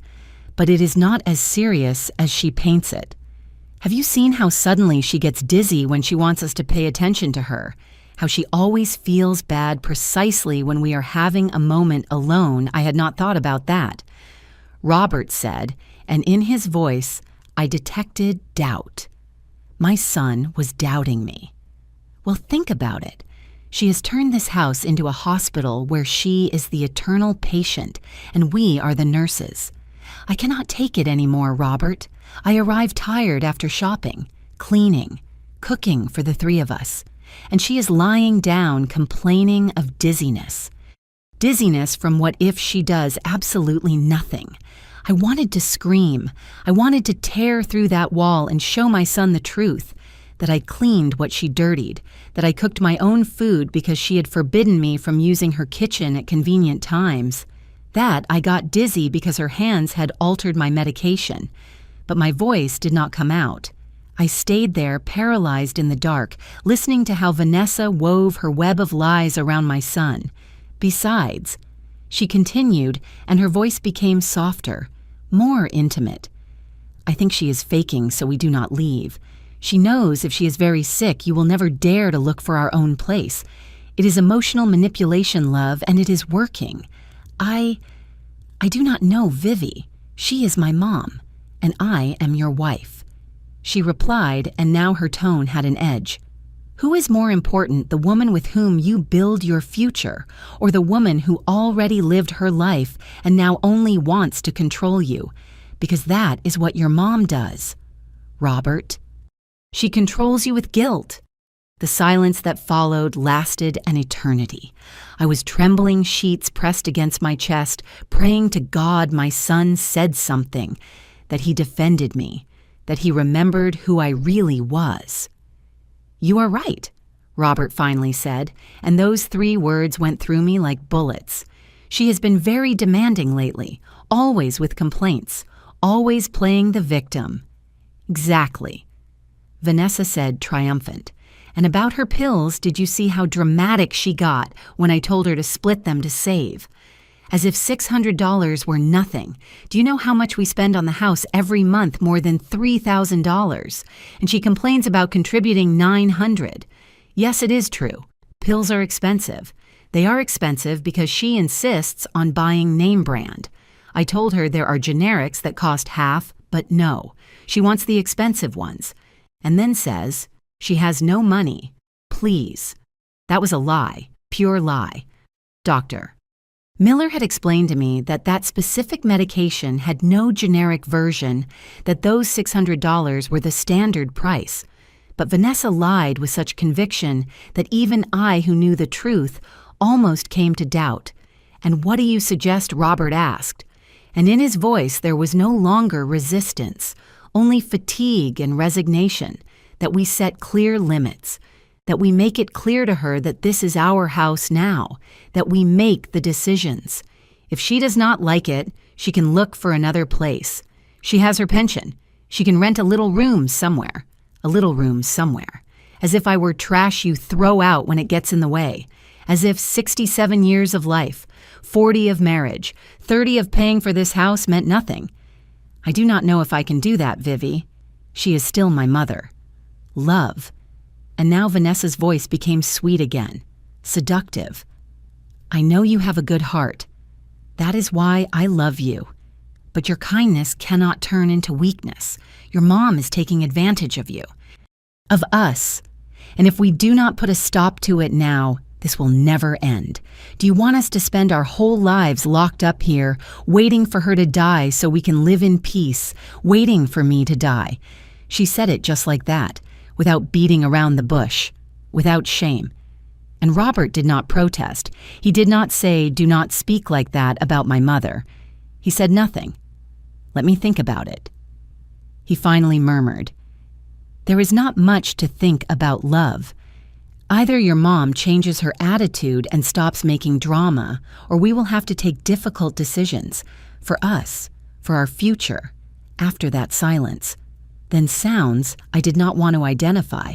But it is not as serious as she paints it. Have you seen how suddenly she gets dizzy when she wants us to pay attention to her? How she always feels bad precisely when we are having a moment alone? I had not thought about that. Robert said, and in his voice I detected doubt. My son was doubting me. Well, think about it. She has turned this house into a hospital where she is the eternal patient and we are the nurses. I cannot take it anymore, Robert. I arrive tired after shopping, cleaning, cooking for the three of us, and she is lying down complaining of dizziness. Dizziness from what if she does absolutely nothing. I wanted to scream. I wanted to tear through that wall and show my son the truth, that I cleaned what she dirtied, that I cooked my own food because she had forbidden me from using her kitchen at convenient times, that I got dizzy because her hands had altered my medication. But my voice did not come out. I stayed there, paralyzed in the dark, listening to how Vanessa wove her web of lies around my son. Besides, she continued, and her voice became softer, more intimate. I think she is faking so we do not leave. She knows if she is very sick, you will never dare to look for our own place. It is emotional manipulation, love, and it is working. I do not know Vivi. She is my mom, and I am your wife. She replied, and now her tone had an edge. Who is more important, the woman with whom you build your future, or the woman who already lived her life and now only wants to control you? Because that is what your mom does. Robert. She controls you with guilt. The silence that followed lasted an eternity. I was trembling, sheets pressed against my chest, praying to God my son said something, that he defended me, that he remembered who I really was. You are right, Robert finally said, and those 3 words went through me like bullets. She has been very demanding lately, always with complaints, always playing the victim. Exactly, Vanessa said, triumphant. And about her pills, did you see how dramatic she got when I told her to split them to save? As if $600 were nothing. Do you know how much we spend on the house every month? More than $3,000. And she complains about contributing $900. Yes, it is true. Pills are expensive. They are expensive because she insists on buying name brand. I told her there are generics that cost half, but no. She wants the expensive ones. And then says, she has no money. Please. That was a lie. Pure lie. Doctor. Miller had explained to me that that specific medication had no generic version, that those $600 were the standard price. But Vanessa lied with such conviction that even I, who knew the truth, almost came to doubt. And what do you suggest? Robert asked. And in his voice there was no longer resistance, only fatigue and resignation, that we set clear limits, that we make it clear to her that this is our house now, that we make the decisions. If she does not like it, she can look for another place. She has her pension. She can rent a little room somewhere. As if I were trash you throw out when it gets in the way. As if 67 years of life, 40 of marriage, 30 of paying for this house meant nothing. I do not know if I can do that, Vivi. She is still my mother. Love. And now Vanessa's voice became sweet again, seductive. I know you have a good heart. That is why I love you. But your kindness cannot turn into weakness. Your mom is taking advantage of you. Of us. And if we do not put a stop to it now, this will never end. Do you want us to spend our whole lives locked up here, waiting for her to die so we can live in peace, waiting for me to die? She said it just like that, without beating around the bush, without shame. And Robert did not protest. He did not say, do not speak like that about my mother. He said nothing. Let me think about it. He finally murmured, there is not much to think about love. Either your mom changes her attitude and stops making drama, or we will have to take difficult decisions for us, for our future, after that silence. Then sounds I did not want to identify.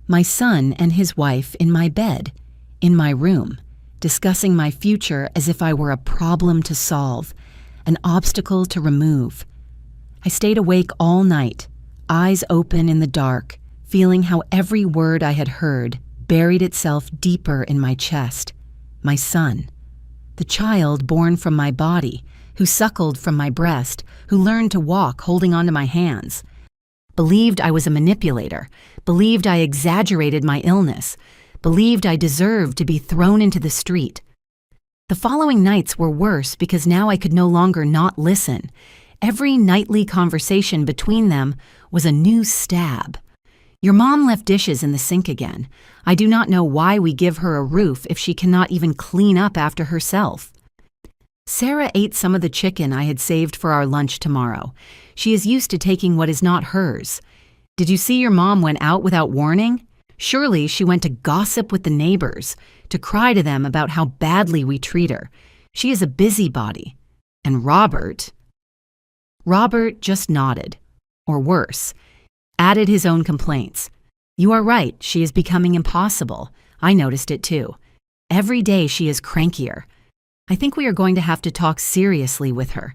My son and his wife in my bed, in my room, discussing my future as if I were a problem to solve, an obstacle to remove. I stayed awake all night, eyes open in the dark, feeling how every word I had heard buried itself deeper in my chest. My son, the child born from my body, who suckled from my breast, who learned to walk holding onto my hands. Believed I was a manipulator, believed I exaggerated my illness, believed I deserved to be thrown into the street. The following nights were worse because now I could no longer not listen. Every nightly conversation between them was a new stab. Your mom left dishes in the sink again. I do not know why we give her a roof if she cannot even clean up after herself. Sarah ate some of the chicken I had saved for our lunch tomorrow. She is used to taking what is not hers. Did you see your mom went out without warning? Surely she went to gossip with the neighbors, to cry to them about how badly we treat her. She is a busybody. And Robert just nodded. Or worse, added his own complaints. You are right, she is becoming impossible. I noticed it too. Every day she is crankier. I think we are going to have to talk seriously with her.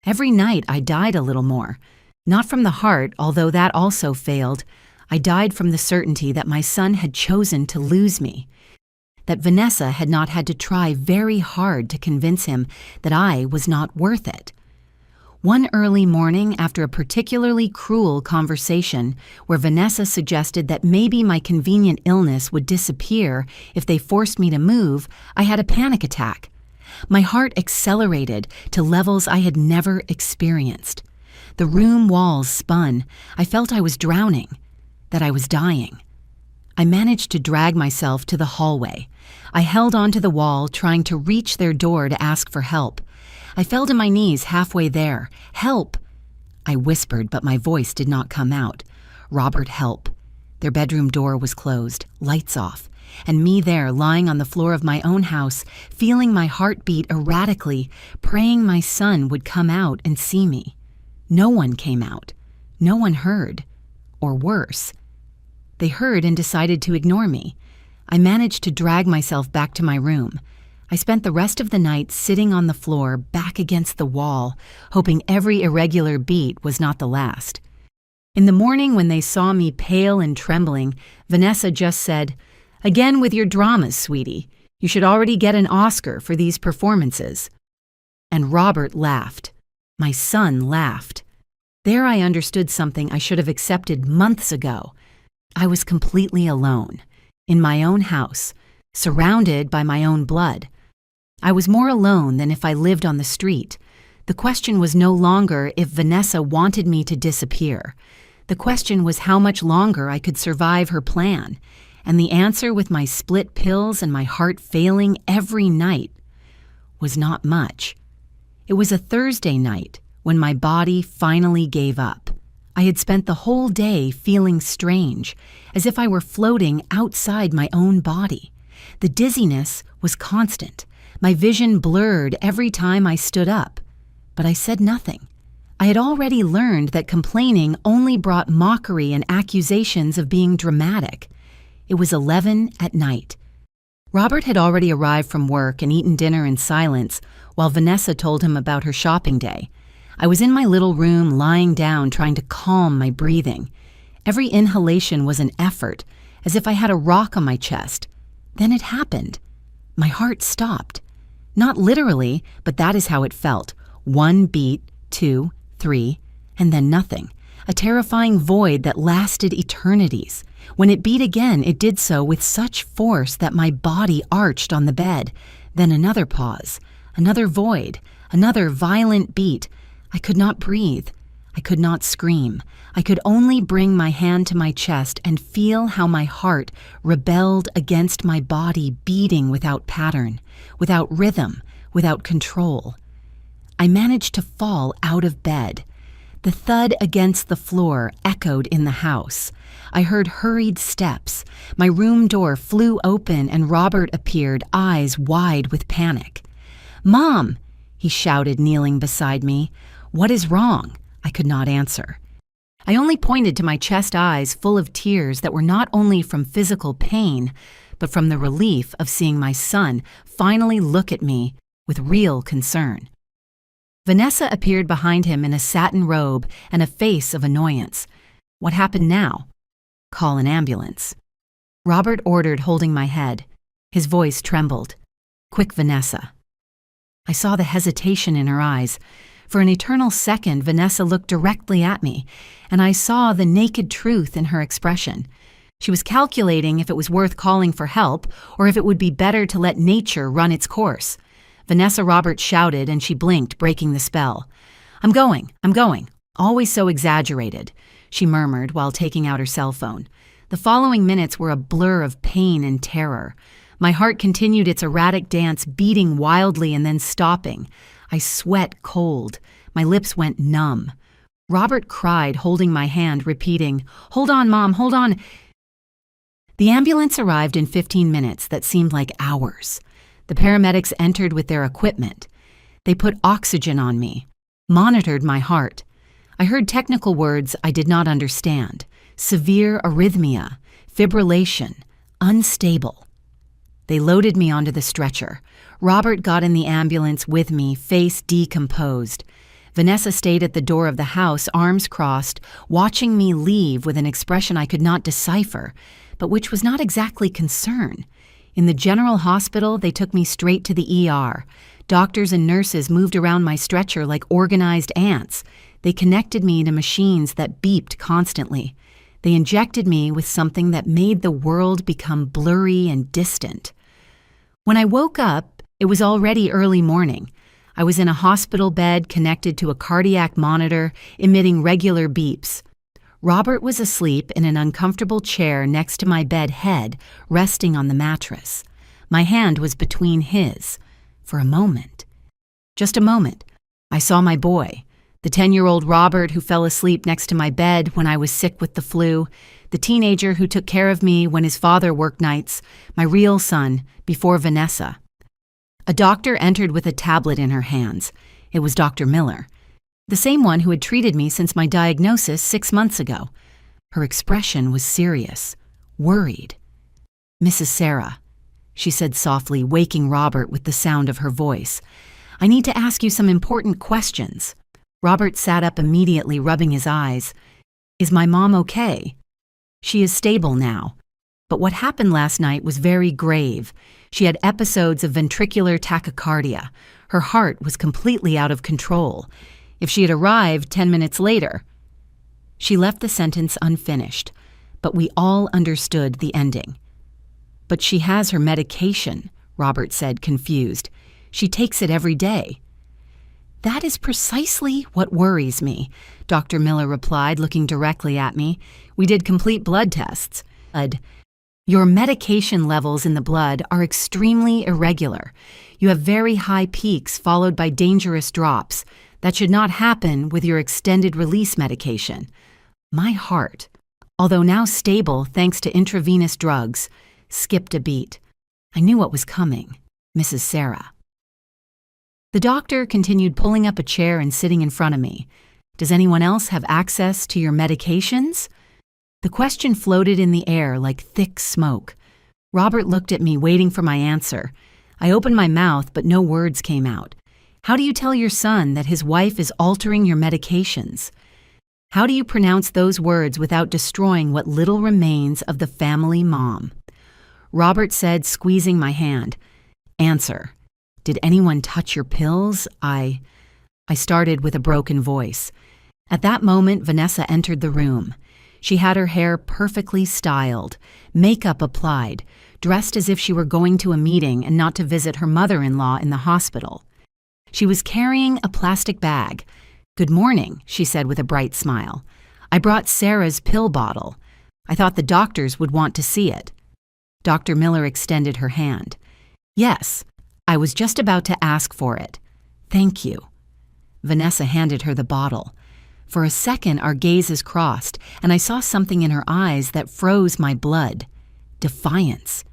Every night I died a little more. Not from the heart, although that also failed. I died from the certainty that my son had chosen to lose me. That Vanessa had not had to try very hard to convince him that I was not worth it. One early morning, after a particularly cruel conversation where Vanessa suggested that maybe my convenient illness would disappear if they forced me to move, I had a panic attack. My heart accelerated to levels I had never experienced. The room walls spun. I felt I was drowning, that I was dying. I managed to drag myself to the hallway. I held onto the wall, trying to reach their door to ask for help. I fell to my knees halfway there. Help! I whispered, but my voice did not come out. Robert, help. Their bedroom door was closed, lights off, and me there lying on the floor of my own house, feeling my heart beat erratically, praying my son would come out and see me. No one came out. No one heard. Or worse, they heard and decided to ignore me. I managed to drag myself back to my room. I spent the rest of the night sitting on the floor, back against the wall, hoping every irregular beat was not the last. In the morning, when they saw me pale and trembling, Vanessa just said, "Again with your dramas, sweetie. You should already get an Oscar for these performances." And Robert laughed. My son laughed. There I understood something I should have accepted months ago. I was completely alone, in my own house, surrounded by my own blood. I was more alone than if I lived on the street. The question was no longer if Vanessa wanted me to disappear. The question was how much longer I could survive her plan. And the answer, with my split pills and my heart failing every night, was not much. It was a Thursday night when my body finally gave up. I had spent the whole day feeling strange, as if I were floating outside my own body. The dizziness was constant. My vision blurred every time I stood up. But I said nothing. I had already learned that complaining only brought mockery and accusations of being dramatic. It was 11 at night. Robert had already arrived from work and eaten dinner in silence while Vanessa told him about her shopping day. I was in my little room lying down trying to calm my breathing. Every inhalation was an effort, as if I had a rock on my chest. Then it happened. My heart stopped. Not literally, but that is how it felt. 1 beat, 2, 3, and then nothing. A terrifying void that lasted eternities. When it beat again, it did so with such force that my body arched on the bed. Then another pause, another void, another violent beat. I could not breathe. I could not scream. I could only bring my hand to my chest and feel how my heart rebelled against my body, beating without pattern, without rhythm, without control. I managed to fall out of bed. The thud against the floor echoed in the house. I heard hurried steps. My room door flew open and Robert appeared, eyes wide with panic. "Mom!" he shouted, kneeling beside me. "What is wrong?" I could not answer. I only pointed to my chest, eyes full of tears that were not only from physical pain, but from the relief of seeing my son finally look at me with real concern. Vanessa appeared behind him in a satin robe and a face of annoyance. What happened now? Call an ambulance. Robert ordered, holding my head. His voice trembled. "Quick, Vanessa." I saw the hesitation in her eyes. For an eternal second, Vanessa looked directly at me, and I saw the naked truth in her expression. She was calculating if it was worth calling for help or if it would be better to let nature run its course. Vanessa Roberts shouted, and she blinked, breaking the spell. I'm going, always so exaggerated. she murmured while taking out her cell phone. The following minutes were a blur of pain and terror. My heart continued its erratic dance, beating wildly and then stopping. I sweat cold. My lips went numb. Robert cried, holding my hand, repeating, "Hold on, Mom, hold on." The ambulance arrived in 15 minutes that seemed like hours. The paramedics entered with their equipment. They put oxygen on me, monitored my heart. I heard technical words I did not understand. Severe arrhythmia, fibrillation, unstable. They loaded me onto the stretcher. Robert got in the ambulance with me, face decomposed. Vanessa stayed at the door of the house, arms crossed, watching me leave with an expression I could not decipher, but which was not exactly concern. In the general hospital, they took me straight to the ER. Doctors and nurses moved around my stretcher like organized ants. They connected me to machines that beeped constantly. They injected me with something that made the world become blurry and distant. When I woke up, it was already early morning. I was in a hospital bed connected to a cardiac monitor, emitting regular beeps. Robert was asleep in an uncomfortable chair next to my bed head, resting on the mattress. My hand was between his. For a moment, just a moment, I saw my boy, the 10-year-old Robert who fell asleep next to my bed when I was sick with the flu, the teenager who took care of me when his father worked nights, my real son, before Vanessa. A doctor entered with a tablet in her hands. It was Dr. Miller, the same one who had treated me since my diagnosis 6 months ago. Her expression was serious, worried. "Mrs. Sarah," she said softly, waking Robert with the sound of her voice, "I need to ask you some important questions." Robert sat up immediately, rubbing his eyes. "Is my mom okay?" "She is stable now. But what happened last night was very grave. She had episodes of ventricular tachycardia. Her heart was completely out of control. If she had arrived 10 minutes later..." She left the sentence unfinished, but we all understood the ending. "But she has her medication," Robert said, confused. "She takes it every day." "That is precisely what worries me," Dr. Miller replied, looking directly at me. "We did complete blood tests. Your medication levels in the blood are extremely irregular. You have very high peaks followed by dangerous drops. That should not happen with your extended release medication." My heart, although now stable thanks to intravenous drugs, skipped a beat. I knew what was coming. Mrs. Sarah. The doctor continued pulling up a chair and sitting in front of me. "Does anyone else have access to your medications?" The question floated in the air like thick smoke. Robert looked at me, waiting for my answer. I opened my mouth, but no words came out. "How do you tell your son that his wife is altering your medications? How do you pronounce those words without destroying what little remains of the family mom?" Robert said, squeezing my hand, "Answer. Did anyone touch your pills?" I started with a broken voice. At that moment, Vanessa entered the room. She had her hair perfectly styled, makeup applied, dressed as if she were going to a meeting and not to visit her mother-in-law in the hospital. She was carrying a plastic bag. "Good morning," she said with a bright smile. "I brought Sarah's pill bottle. I thought the doctors would want to see it." Dr. Miller extended her hand. "Yes, I was just about to ask for it. Thank you." Vanessa handed her the bottle. For a second, our gazes crossed, and I saw something in her eyes that froze my blood. Defiance.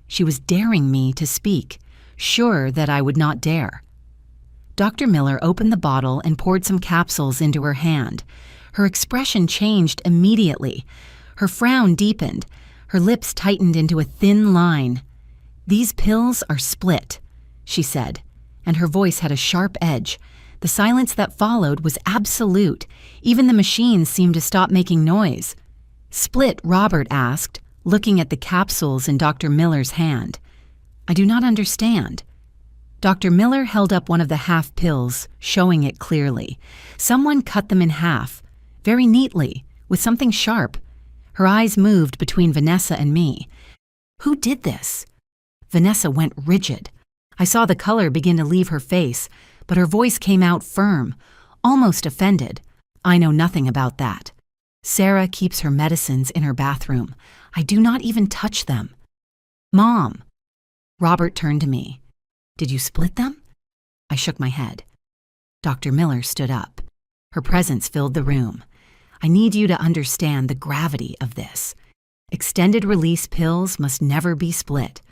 She was daring me to speak, sure that I would not dare. Dr. Miller opened the bottle and poured some capsules into her hand. Her expression changed immediately. Her frown deepened. Her lips tightened into a thin line. "These pills are split," she said, and her voice had a sharp edge. The silence that followed was absolute. Even the machines seemed to stop making noise. "Split?" Robert asked, looking at the capsules in Dr. Miller's hand. "I do not understand." Dr. Miller held up one of the half pills, showing it clearly. Someone cut them in half, very neatly, with something sharp. Her eyes moved between Vanessa and me. "Who did this?" Vanessa went rigid. I saw the color begin to leave her face, but her voice came out firm, almost offended. "I know nothing about that." Sarah keeps her medicines in her bathroom. I do not even touch them. Mom. Robert turned to me. Did you split them? I shook my head. Dr. Miller stood up. Her presence filled the room. I need you to understand the gravity of this. Extended release pills must never be split.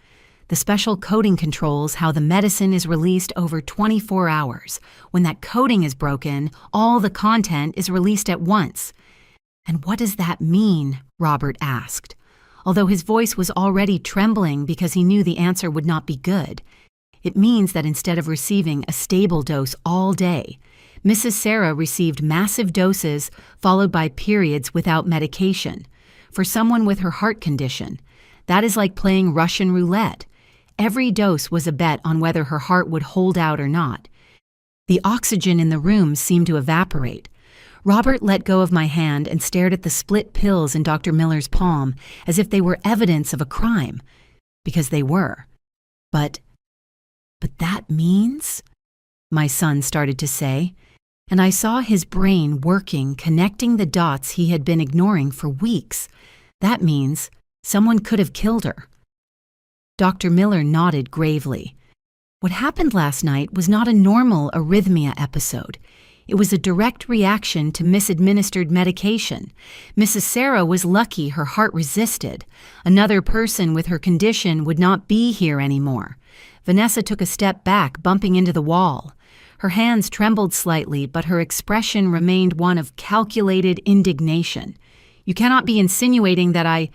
The special coating controls how the medicine is released over 24 hours. When that coating is broken, all the content is released at once. And what does that mean? Robert asked, although his voice was already trembling because he knew the answer would not be good. It means that instead of receiving a stable dose all day, Mrs. Sarah received massive doses followed by periods without medication. For someone with her heart condition, that is like playing Russian roulette. Every dose was a bet on whether her heart would hold out or not. The oxygen in the room seemed to evaporate. Robert let go of my hand and stared at the split pills in Dr. Miller's palm as if they were evidence of a crime, because they were. But that means? My son started to say, and I saw his brain working, connecting the dots he had been ignoring for weeks. That means someone could have killed her. Dr. Miller nodded gravely. What happened last night was not a normal arrhythmia episode. It was a direct reaction to misadministered medication. Mrs. Sarah was lucky her heart resisted. Another person with her condition would not be here anymore. Vanessa took a step back, bumping into the wall. Her hands trembled slightly, but her expression remained one of calculated indignation. You cannot be insinuating that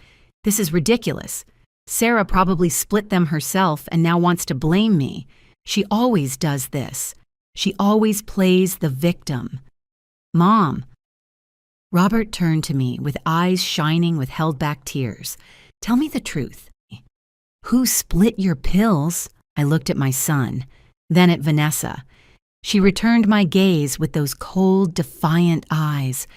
This is ridiculous. Sarah probably split them herself and now wants to blame me. She always does this. She always plays the victim. Mom. Robert turned to me with eyes shining with held-back tears. Tell me the truth. Who split your pills? I looked at my son, then at Vanessa. She returned my gaze with those cold, defiant eyes.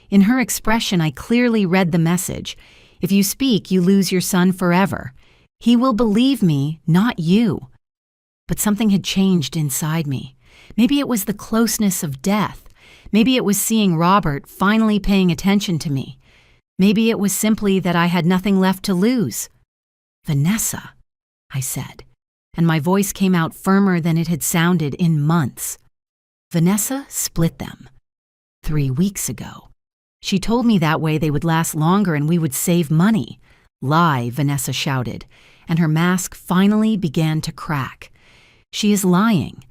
In her expression, I clearly read the message. If you speak, you lose your son forever. He will believe me, not you. But something had changed inside me. Maybe it was the closeness of death. Maybe it was seeing Robert finally paying attention to me. Maybe it was simply that I had nothing left to lose. Vanessa, I said, and my voice came out firmer than it had sounded in months. Vanessa split them 3 weeks ago. She told me that way they would last longer and we would save money. Lie, Vanessa shouted, and her mask finally began to crack. She is lying.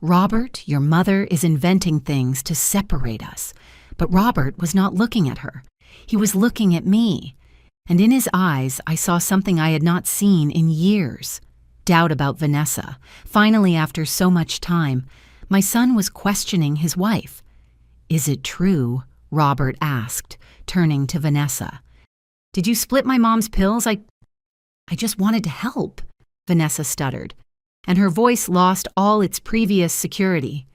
Robert, your mother, is inventing things to separate us. But Robert was not looking at her. He was looking at me. And in his eyes, I saw something I had not seen in years. Doubt about Vanessa. Finally, after so much time, my son was questioning his wife. Is it true? Robert asked, turning to Vanessa. Did you split my mom's pills? I just wanted to help, Vanessa stuttered, and her voice lost all its previous security.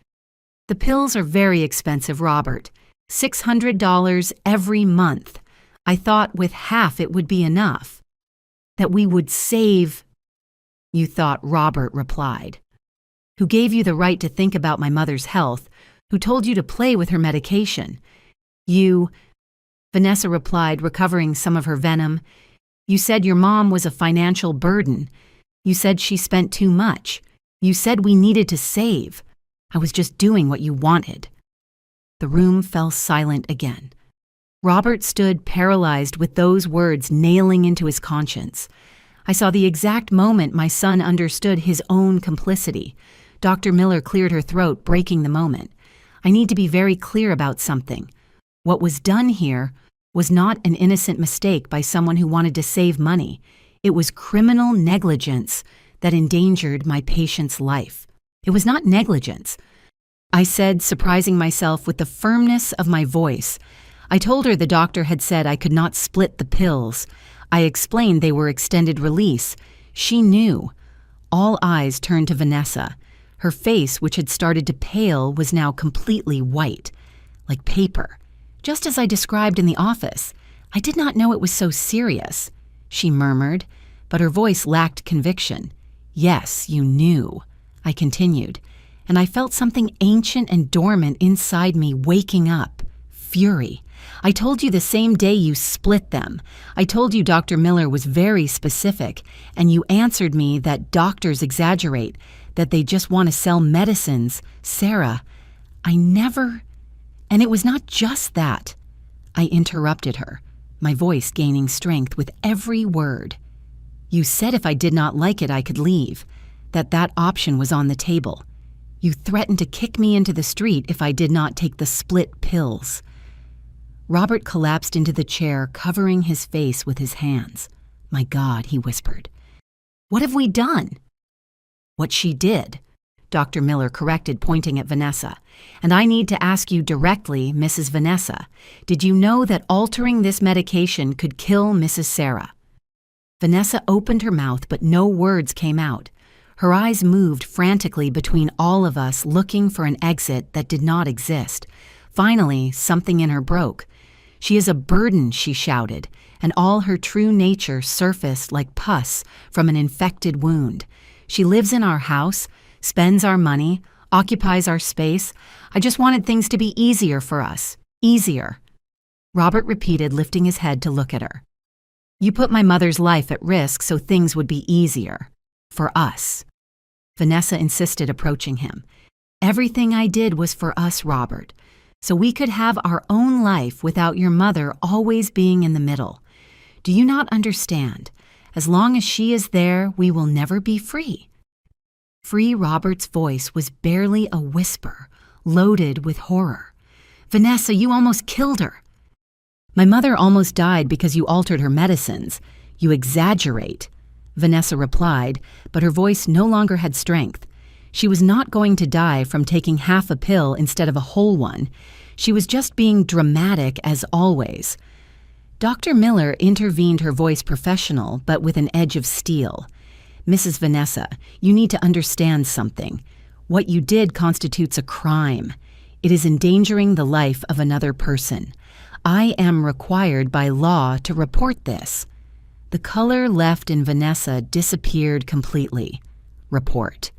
The pills are very expensive, Robert. $600 every month. I thought with half it would be enough. That we would save. You thought, Robert replied. Who gave you the right to think about my mother's health? Who told you to play with her medication? You, Vanessa replied, recovering some of her venom. You said your mom was a financial burden. You said she spent too much. You said we needed to save. I was just doing what you wanted. The room fell silent again. Robert stood paralyzed with those words nailing into his conscience. I saw the exact moment my son understood his own complicity. Dr. Miller cleared her throat, breaking the moment. I need to be very clear about something. What was done here was not an innocent mistake by someone who wanted to save money. It was criminal negligence that endangered my patient's life. It was not negligence, I said, surprising myself with the firmness of my voice. I told her the doctor had said I could not split the pills. I explained they were extended release. She knew. All eyes turned to Vanessa. Her face, which had started to pale, was now completely white, like paper, just as I described in the office. I did not know it was so serious, she murmured, but her voice lacked conviction. Yes, you knew, I continued, and I felt something ancient and dormant inside me waking up. fury. I told you the same day you split them. I told you Dr. Miller was very specific, and you answered me that doctors exaggerate, that they just want to sell medicines. Sarah, I never... And it was not just that. I interrupted her, my voice gaining strength with every word. You said if I did not like it, I could leave, that option was on the table. You threatened to kick me into the street if I did not take the split pills. Robert collapsed into the chair, covering his face with his hands. My God, he whispered. What have we done? What she did, Dr. Miller corrected, pointing at Vanessa. And I need to ask you directly, Mrs. Vanessa, did you know that altering this medication could kill Mrs. Sarah? Vanessa opened her mouth, but no words came out. Her eyes moved frantically between all of us, looking for an exit that did not exist. Finally, something in her broke. She is a burden, she shouted, and all her true nature surfaced like pus from an infected wound. She lives in our house, spends our money, occupies our space. I just wanted things to be easier for us. Easier. Robert repeated, lifting his head to look at her. You put my mother's life at risk so things would be easier. For us. Vanessa insisted, approaching him. Everything I did was for us, Robert, so we could have our own life without your mother always being in the middle. Do you not understand? As long as she is there, we will never be free. Free Robert's voice was barely a whisper, loaded with horror. Vanessa, you almost killed her. My mother almost died because you altered her medicines. You exaggerate, Vanessa replied, but her voice no longer had strength. She was not going to die from taking half a pill instead of a whole one. She was just being dramatic as always. Dr. Miller intervened, her voice professional, but with an edge of steel. Mrs. Vanessa, you need to understand something. What you did constitutes a crime. It is endangering the life of another person. I am required by law to report this. The color left in Vanessa disappeared completely. Report.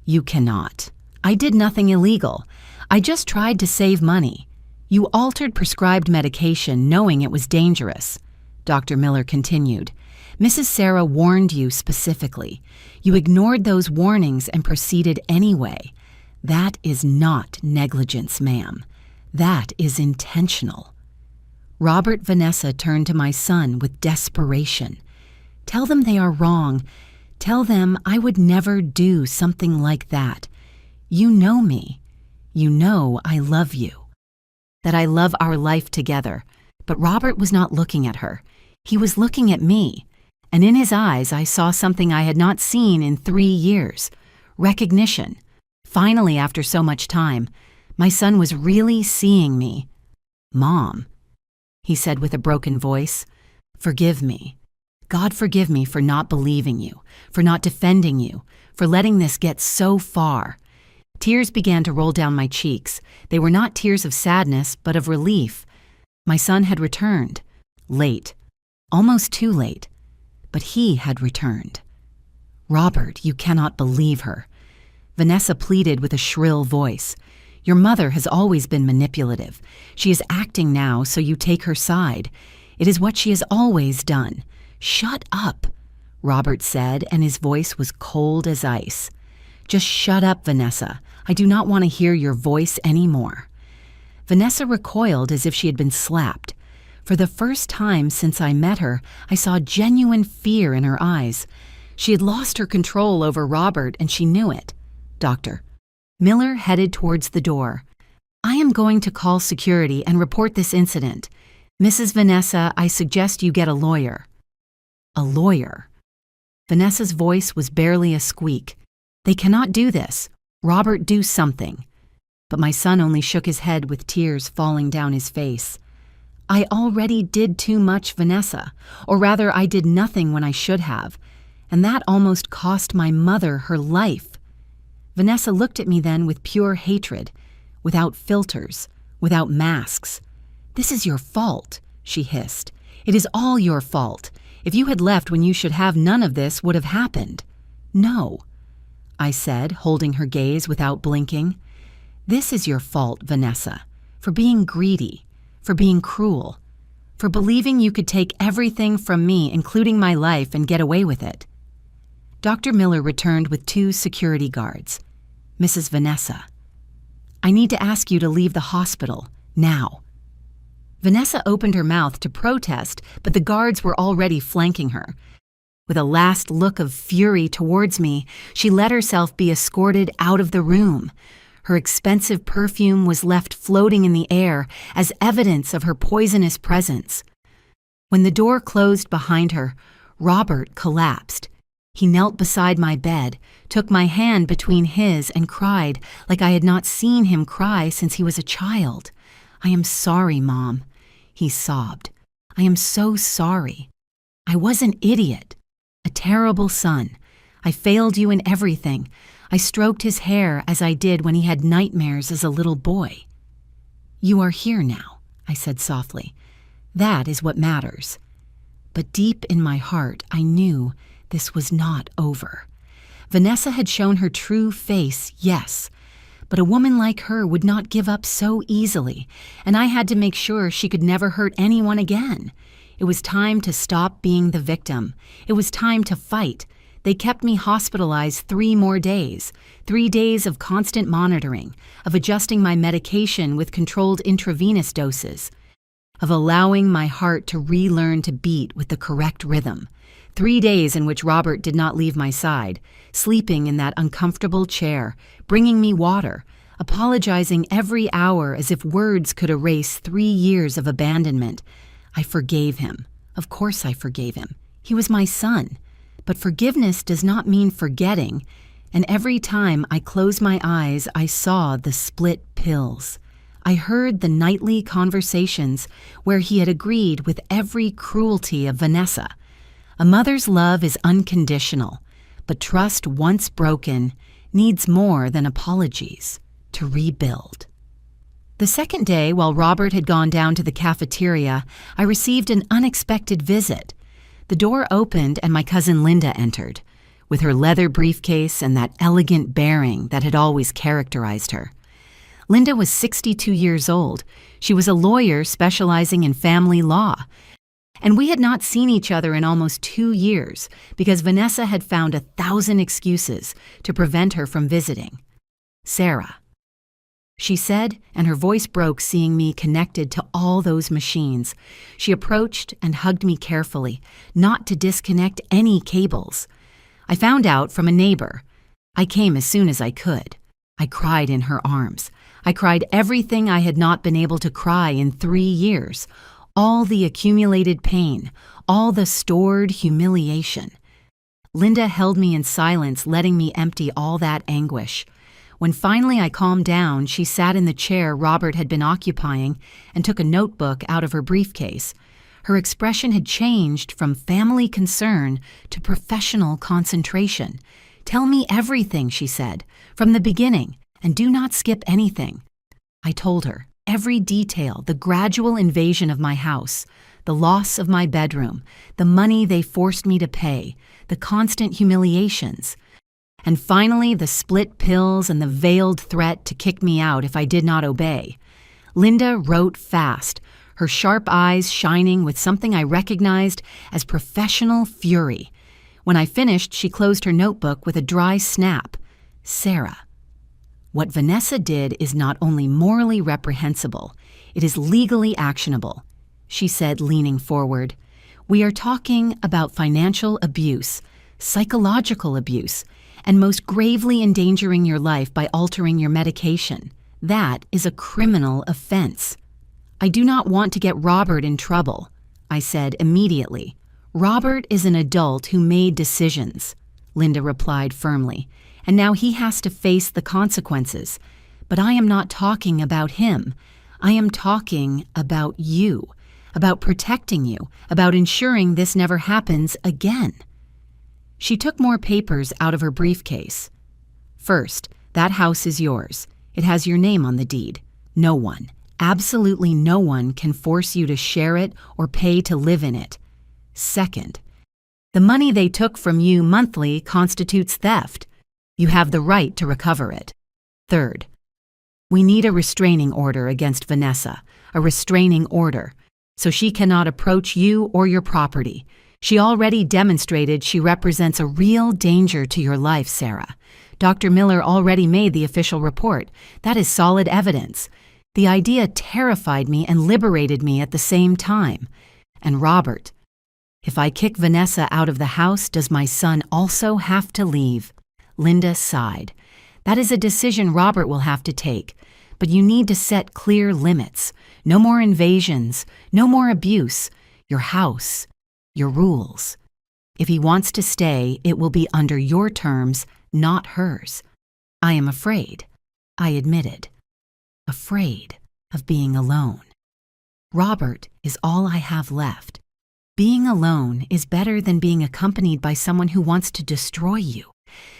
You cannot. I did nothing illegal. I just tried to save money. You altered prescribed medication knowing it was dangerous. Dr. Miller continued. Mrs. Sarah warned you specifically. You ignored those warnings and proceeded anyway. That is not negligence, ma'am. That is intentional. Robert Vanessa turned to my son with desperation. Tell them they are wrong. Tell them I would never do something like that. You know me. You know I love you. That I love our life together. But Robert was not looking at her. He was looking at me. And in his eyes I saw something I had not seen in 3 years. Recognition. Finally, after so much time, my son was really seeing me. Mom, he said with a broken voice, forgive me. God forgive me for not believing you, for not defending you, for letting this get so far. Tears began to roll down my cheeks. They were not tears of sadness, but of relief. My son had returned. Late. Almost too late. But he had returned. Robert, you cannot believe her. Vanessa pleaded with a shrill voice. Your mother has always been manipulative. She is acting now, so you take her side. It is what she has always done. Shut up, Robert said, and his voice was cold as ice. Just shut up, Vanessa. I do not want to hear your voice anymore. Vanessa recoiled as if she had been slapped. For the first time since I met her, I saw genuine fear in her eyes. She had lost her control over Robert, and she knew it. Doctor. Miller headed towards the door. I am going to call security and report this incident. Mrs. Vanessa, I suggest you get a lawyer. A lawyer. Vanessa's voice was barely a squeak. They cannot do this. Robert, do something. But my son only shook his head with tears falling down his face. I already did too much, Vanessa. Or rather, I did nothing when I should have. And that almost cost my mother her life. Vanessa looked at me then with pure hatred, without filters, without masks. This is your fault, she hissed. It is all your fault. If you had left when you should have, none of this would have happened. No, I said, holding her gaze without blinking. This is your fault, Vanessa, for being greedy. for being cruel, for believing you could take everything from me, including my life, and get away with it. Dr. Miller returned with 2 security guards. Mrs. Vanessa, I need to ask you to leave the hospital, now. Vanessa opened her mouth to protest, but the guards were already flanking her. With a last look of fury towards me, she let herself be escorted out of the room. Her expensive perfume was left floating in the air as evidence of her poisonous presence. When the door closed behind her, Robert collapsed. He knelt beside my bed, took my hand between his, and cried like I had not seen him cry since he was a child. "I am sorry, Mom," he sobbed. "I am so sorry. I was an idiot, a terrible son. I failed you in everything. I stroked his hair as I did when he had nightmares as a little boy." "You are here now," I said softly. "That is what matters." But deep in my heart, I knew this was not over. Vanessa had shown her true face, yes, but a woman like her would not give up so easily, and I had to make sure she could never hurt anyone again. It was time to stop being the victim. It was time to fight. They kept me hospitalized 3 more days, 3 days of constant monitoring, of adjusting my medication with controlled intravenous doses, of allowing my heart to relearn to beat with the correct rhythm. 3 days in which Robert did not leave my side, sleeping in that uncomfortable chair, bringing me water, apologizing every hour as if words could erase 3 years of abandonment. I forgave him. Of course I forgave him. He was my son. But forgiveness does not mean forgetting, and every time I closed my eyes, I saw the split pills. I heard the nightly conversations where he had agreed with every cruelty of Vanessa. A mother's love is unconditional, but trust once broken needs more than apologies to rebuild. The second day, while Robert had gone down to the cafeteria, I received an unexpected visit. The door opened and my cousin Linda entered, with her leather briefcase and that elegant bearing that had always characterized her. Linda was 62 years old. She was a lawyer specializing in family law, and we had not seen each other in almost 2 years because Vanessa had found 1,000 excuses to prevent her from visiting. "Sarah," she said, and her voice broke seeing me connected to all those machines. She approached and hugged me carefully, not to disconnect any cables. I found out from a neighbor. I came as soon as I could. I cried in her arms. I cried everything I had not been able to cry in 3 years. All the accumulated pain, all the stored humiliation. Linda held me in silence, letting me empty all that anguish. When finally I calmed down, she sat in the chair Robert had been occupying and took a notebook out of her briefcase. Her expression had changed from family concern to professional concentration. "Tell me everything," she said, "from the beginning, and do not skip anything." I told her every detail, the gradual invasion of my house, the loss of my bedroom, the money they forced me to pay, the constant humiliations, and finally the split pills and the veiled threat to kick me out if I did not obey. Linda wrote fast, her sharp eyes shining with something I recognized as professional fury. When I finished, she closed her notebook with a dry snap. "Sarah, what Vanessa did is not only morally reprehensible, it is legally actionable," she said, leaning forward. "We are talking about financial abuse, psychological abuse, and most gravely endangering your life by altering your medication. That is a criminal offense." "I do not want to get Robert in trouble," I said immediately. "Robert is an adult who made decisions," Linda replied firmly, "and now he has to face the consequences. But I am not talking about him. I am talking about you, about protecting you, about ensuring this never happens again." She took more papers out of her briefcase. "First, that house is yours. It has your name on the deed. No one, absolutely no one, can force you to share it or pay to live in it. Second, the money they took from you monthly constitutes theft. You have the right to recover it. Third, we need a restraining order against Vanessa. a restraining order, so she cannot approach you or your property. She already demonstrated she represents a real danger to your life, Sarah. Dr. Miller already made the official report. That is solid evidence. The idea terrified me and liberated me at the same time. And Robert, if I kick Vanessa out of the house, does my son also have to leave? Linda sighed. That is a decision Robert will have to take, but you need to set clear limits. No more invasions, no more abuse. Your house, your rules. If he wants to stay, it will be under your terms, not hers. I am afraid, I admitted. Afraid of being alone. Robert is all I have left. Being alone is better than being accompanied by someone who wants to destroy you,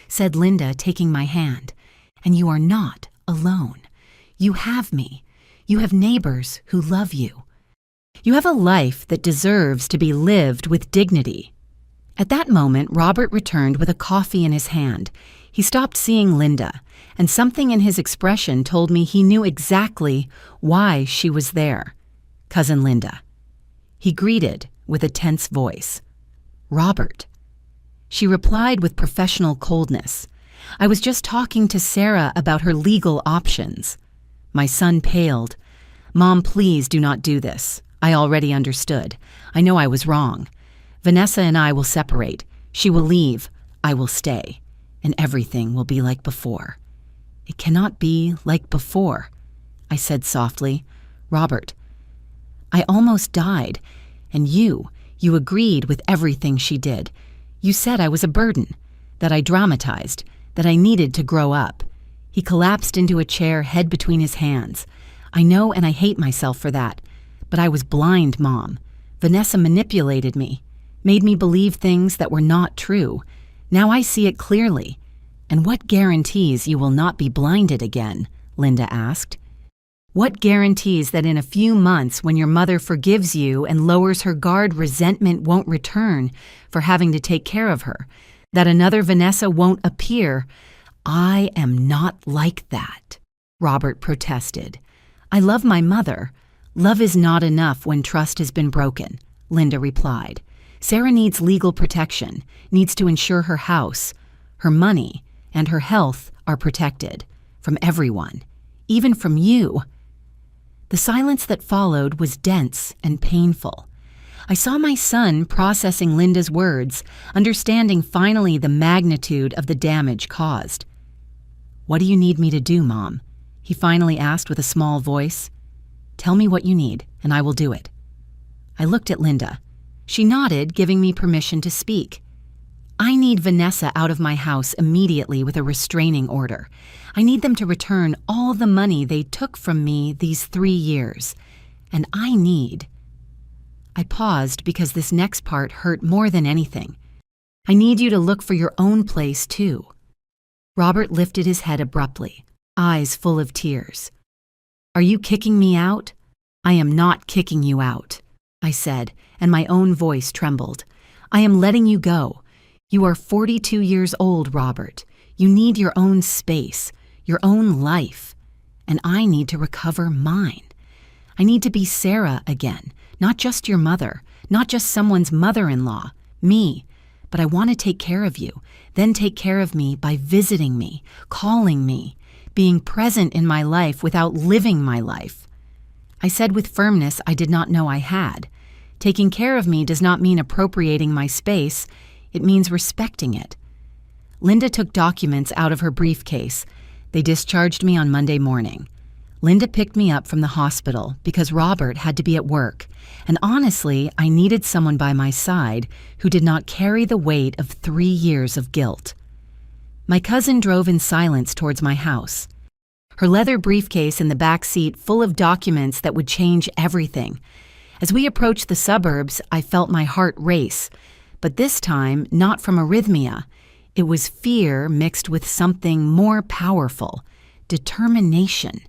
said Linda, taking my hand. And you are not alone. You have me. You have neighbors who love you. You have a life that deserves to be lived with dignity. At that moment, Robert returned with a coffee in his hand. He stopped seeing Linda, and something in his expression told me he knew exactly why she was there. Cousin Linda. He greeted with a tense voice. Robert. She replied with professional coldness. I was just talking to Sarah about her legal options. My son paled. Mom, please do not do this. I already understood. I know I was wrong. Vanessa and I will separate. She will leave. I will stay. And everything will be like before. It cannot be like before, I said softly. Robert, I almost died, and you agreed with everything she did. You said I was a burden, that I dramatized, that I needed to grow up. He collapsed into a chair, head between his hands. I know, and I hate myself for that. But I was blind, Mom. Vanessa manipulated me, made me believe things that were not true. Now I see it clearly. And what guarantees you will not be blinded again? Linda asked. What guarantees that in a few months, when your mother forgives you and lowers her guard, resentment won't return for having to take care of her? That another Vanessa won't appear? I am not like that, Robert protested. I love my mother. Love is not enough when trust has been broken, Linda replied. Sarah needs legal protection, needs to ensure her house, her money, and her health are protected from everyone, even from you. The silence that followed was dense and painful. I saw my son processing Linda's words, understanding finally the magnitude of the damage caused. What do you need me to do, Mom? He finally asked with a small voice. Tell me what you need, and I will do it. I looked at Linda. She nodded, giving me permission to speak. I need Vanessa out of my house immediately with a restraining order. I need them to return all the money they took from me these 3 years. And I paused because this next part hurt more than anything. I need you to look for your own place, too. Robert lifted his head abruptly, eyes full of tears. Are you kicking me out? I am not kicking you out, I said, and my own voice trembled. I am letting you go. You are 42 years old, Robert. You need your own space, your own life. And I need to recover mine. I need to be Sarah again, not just your mother, not just someone's mother-in-law, me. But I want to take care of you, then take care of me by visiting me, calling me, being present in my life without living my life. I said with firmness I did not know I had. Taking care of me does not mean appropriating my space. It means respecting it. Linda took documents out of her briefcase. They discharged me on Monday morning. Linda picked me up from the hospital because Robert had to be at work, and honestly, I needed someone by my side who did not carry the weight of 3 years of guilt. My cousin drove in silence towards my house, her leather briefcase in the back seat full of documents that would change everything. As we approached the suburbs, I felt my heart race, but this time not from arrhythmia. It was fear mixed with something more powerful, determination.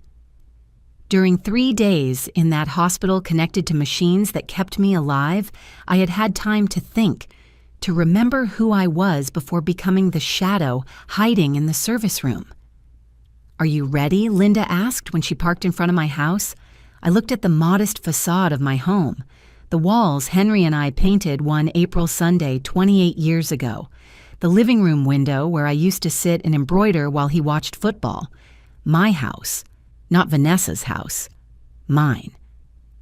During 3 days in that hospital connected to machines that kept me alive, I had had time to think, to remember who I was before becoming the shadow hiding in the service room. Are you ready? Linda asked when she parked in front of my house. I looked at the modest facade of my home. The walls Henry and I painted one April Sunday 28 years ago. The living room window where I used to sit and embroider while he watched football. My house, not Vanessa's house. Mine.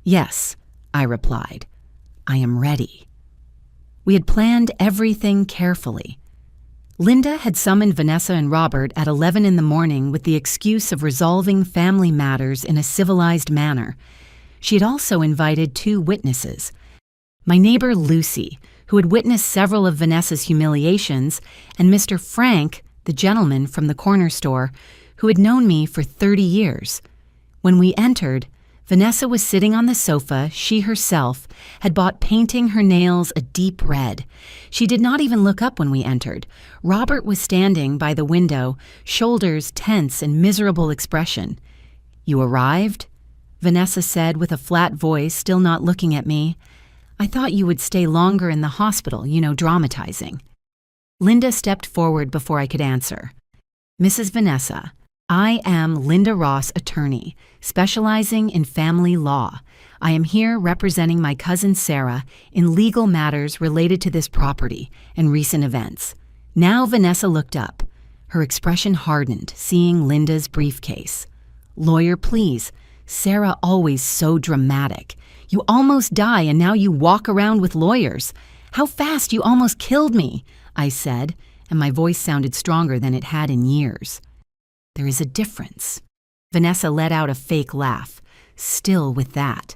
Yes, I replied. I am ready. We had planned everything carefully. Linda had summoned Vanessa and Robert at 11 in the morning with the excuse of resolving family matters in a civilized manner. She had also invited 2 witnesses. My neighbor Lucy, who had witnessed several of Vanessa's humiliations, and Mr. Frank, the gentleman from the corner store, who had known me for 30 years. When we entered, Vanessa was sitting on the sofa she herself had bought, painting her nails a deep red. She did not even look up when we entered. Robert was standing by the window, shoulders tense and miserable expression. "You arrived?" Vanessa said with a flat voice, still not looking at me. "I thought you would stay longer in the hospital, dramatizing." Linda stepped forward before I could answer. "Mrs. Vanessa, I am Linda Ross, attorney, specializing in family law. I am here representing my cousin Sarah in legal matters related to this property and recent events." Now Vanessa looked up. Her expression hardened, seeing Linda's briefcase. "Lawyer, please. Sarah always so dramatic. You almost die and now you walk around with lawyers. How fast you almost killed me," I said, and my voice sounded stronger than it had in years. "There is a difference." Vanessa let out a fake laugh. "Still with that.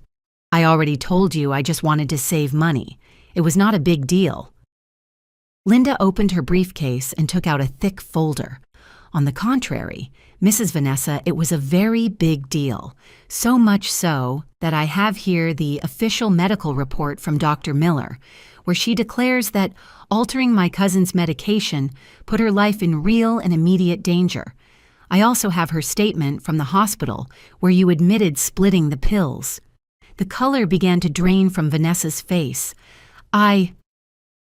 I already told you I just wanted to save money. It was not a big deal." Linda opened her briefcase and took out a thick folder. "On the contrary, Mrs. Vanessa, it was a very big deal. So much so that I have here the official medical report from Dr. Miller, where she declares that altering my cousin's medication put her life in real and immediate danger. I also have her statement from the hospital where you admitted splitting the pills." The color began to drain from Vanessa's face. I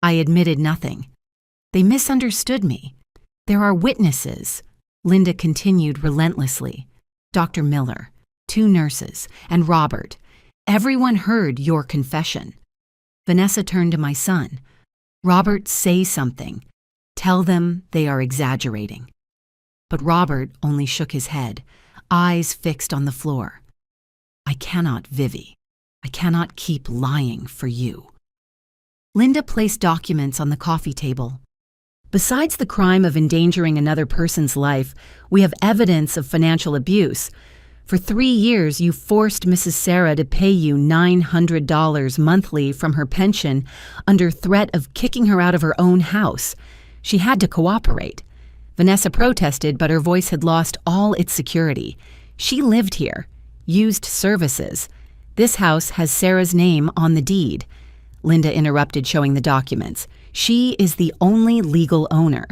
admitted nothing. "They misunderstood me. There are witnesses," Linda continued relentlessly. "Dr. Miller, 2 nurses, and Robert. Everyone heard your confession." Vanessa turned to my son. "Robert, say something. Tell them they are exaggerating." But Robert only shook his head, eyes fixed on the floor. "I cannot, Vivi. I cannot keep lying for you." Linda placed documents on the coffee table. "Besides the crime of endangering another person's life, we have evidence of financial abuse. For 3 years, you forced Mrs. Sarah to pay you $900 monthly from her pension under threat of kicking her out of her own house. She had to cooperate." Vanessa protested, but her voice had lost all its security. "She lived here, used services. This house has Sarah's name on the deed." Linda interrupted, showing the documents. "She is the only legal owner.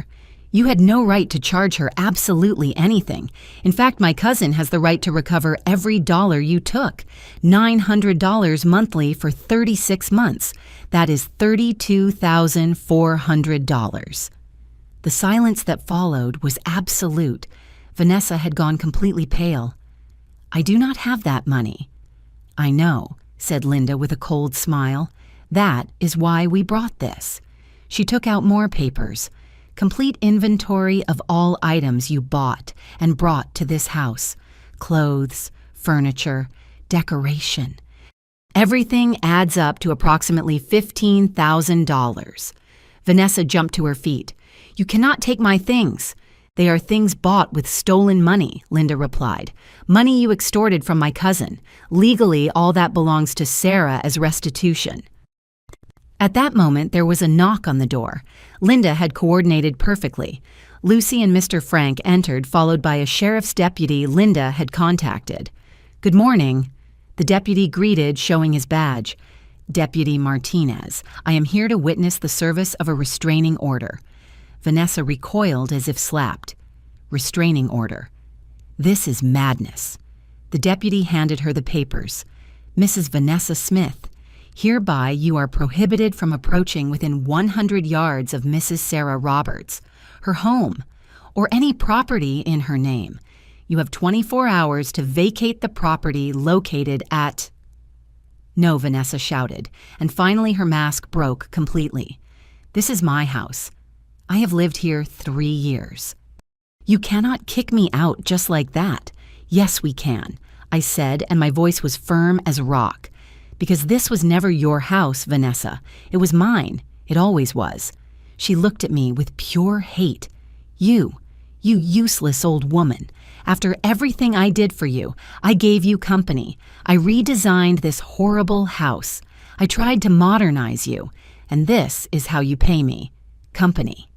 You had no right to charge her absolutely anything. In fact, my cousin has the right to recover every dollar you took. $900 monthly for 36 months. That is $32,400. The silence that followed was absolute. Vanessa had gone completely pale. "I do not have that money." "I know," said Linda with a cold smile. "That is why we brought this." She took out more papers. "Complete inventory of all items you bought and brought to this house. Clothes, furniture, decoration. Everything adds up to approximately $15,000. Vanessa jumped to her feet. "You cannot take my things." "They are things bought with stolen money," Linda replied. "Money you extorted from my cousin. Legally, all that belongs to Sarah as restitution." At that moment, there was a knock on the door. Linda had coordinated perfectly. Lucy and Mr. Frank entered, followed by a sheriff's deputy Linda had contacted. "Good morning." The deputy greeted, showing his badge. "Deputy Martinez, I am here to witness the service of a restraining order." Vanessa recoiled as if slapped. "Restraining order. This is madness." The deputy handed her the papers. "Mrs. Vanessa Smith, hereby you are prohibited from approaching within 100 yards of Mrs. Sarah Roberts, her home, or any property in her name. You have 24 hours to vacate the property located at—" "No," Vanessa shouted, and finally her mask broke completely. "This is my house. I have lived here 3 years. You cannot kick me out just like that." "Yes, we can," I said, and my voice was firm as rock. "Because this was never your house, Vanessa. It was mine. It always was." She looked at me with pure hate. You useless old woman. After everything I did for you, I gave you company. I redesigned this horrible house. I tried to modernize you, and this is how you pay me. Company."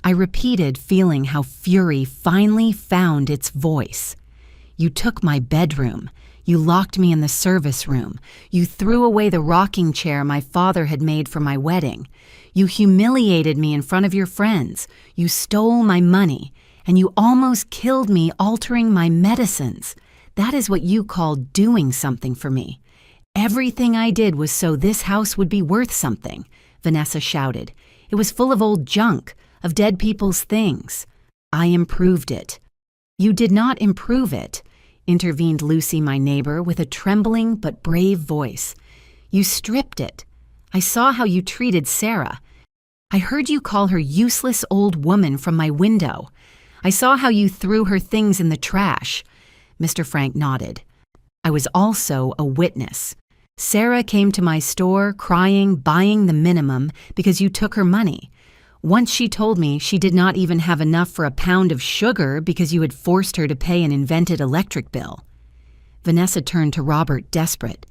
I repeated, feeling how fury finally found its voice. "You took my bedroom. You locked me in the service room. You threw away the rocking chair my father had made for my wedding. You humiliated me in front of your friends. You stole my money. And you almost killed me altering my medicines. That is what you call doing something for me. Everything I did was so this house would be worth something," Vanessa shouted. "It was full of old junk, of dead people's things. I improved it." "You did not improve it," intervened Lucy, my neighbor, with a trembling but brave voice. "You stripped it. I saw how you treated Sarah. I heard you call her useless old woman from my window. I saw how you threw her things in the trash." Mr. Frank nodded. "I was also a witness. Sarah came to my store crying, buying the minimum because you took her money. Once she told me she did not even have enough for a pound of sugar because you had forced her to pay an invented electric bill." Vanessa turned to Robert, desperate.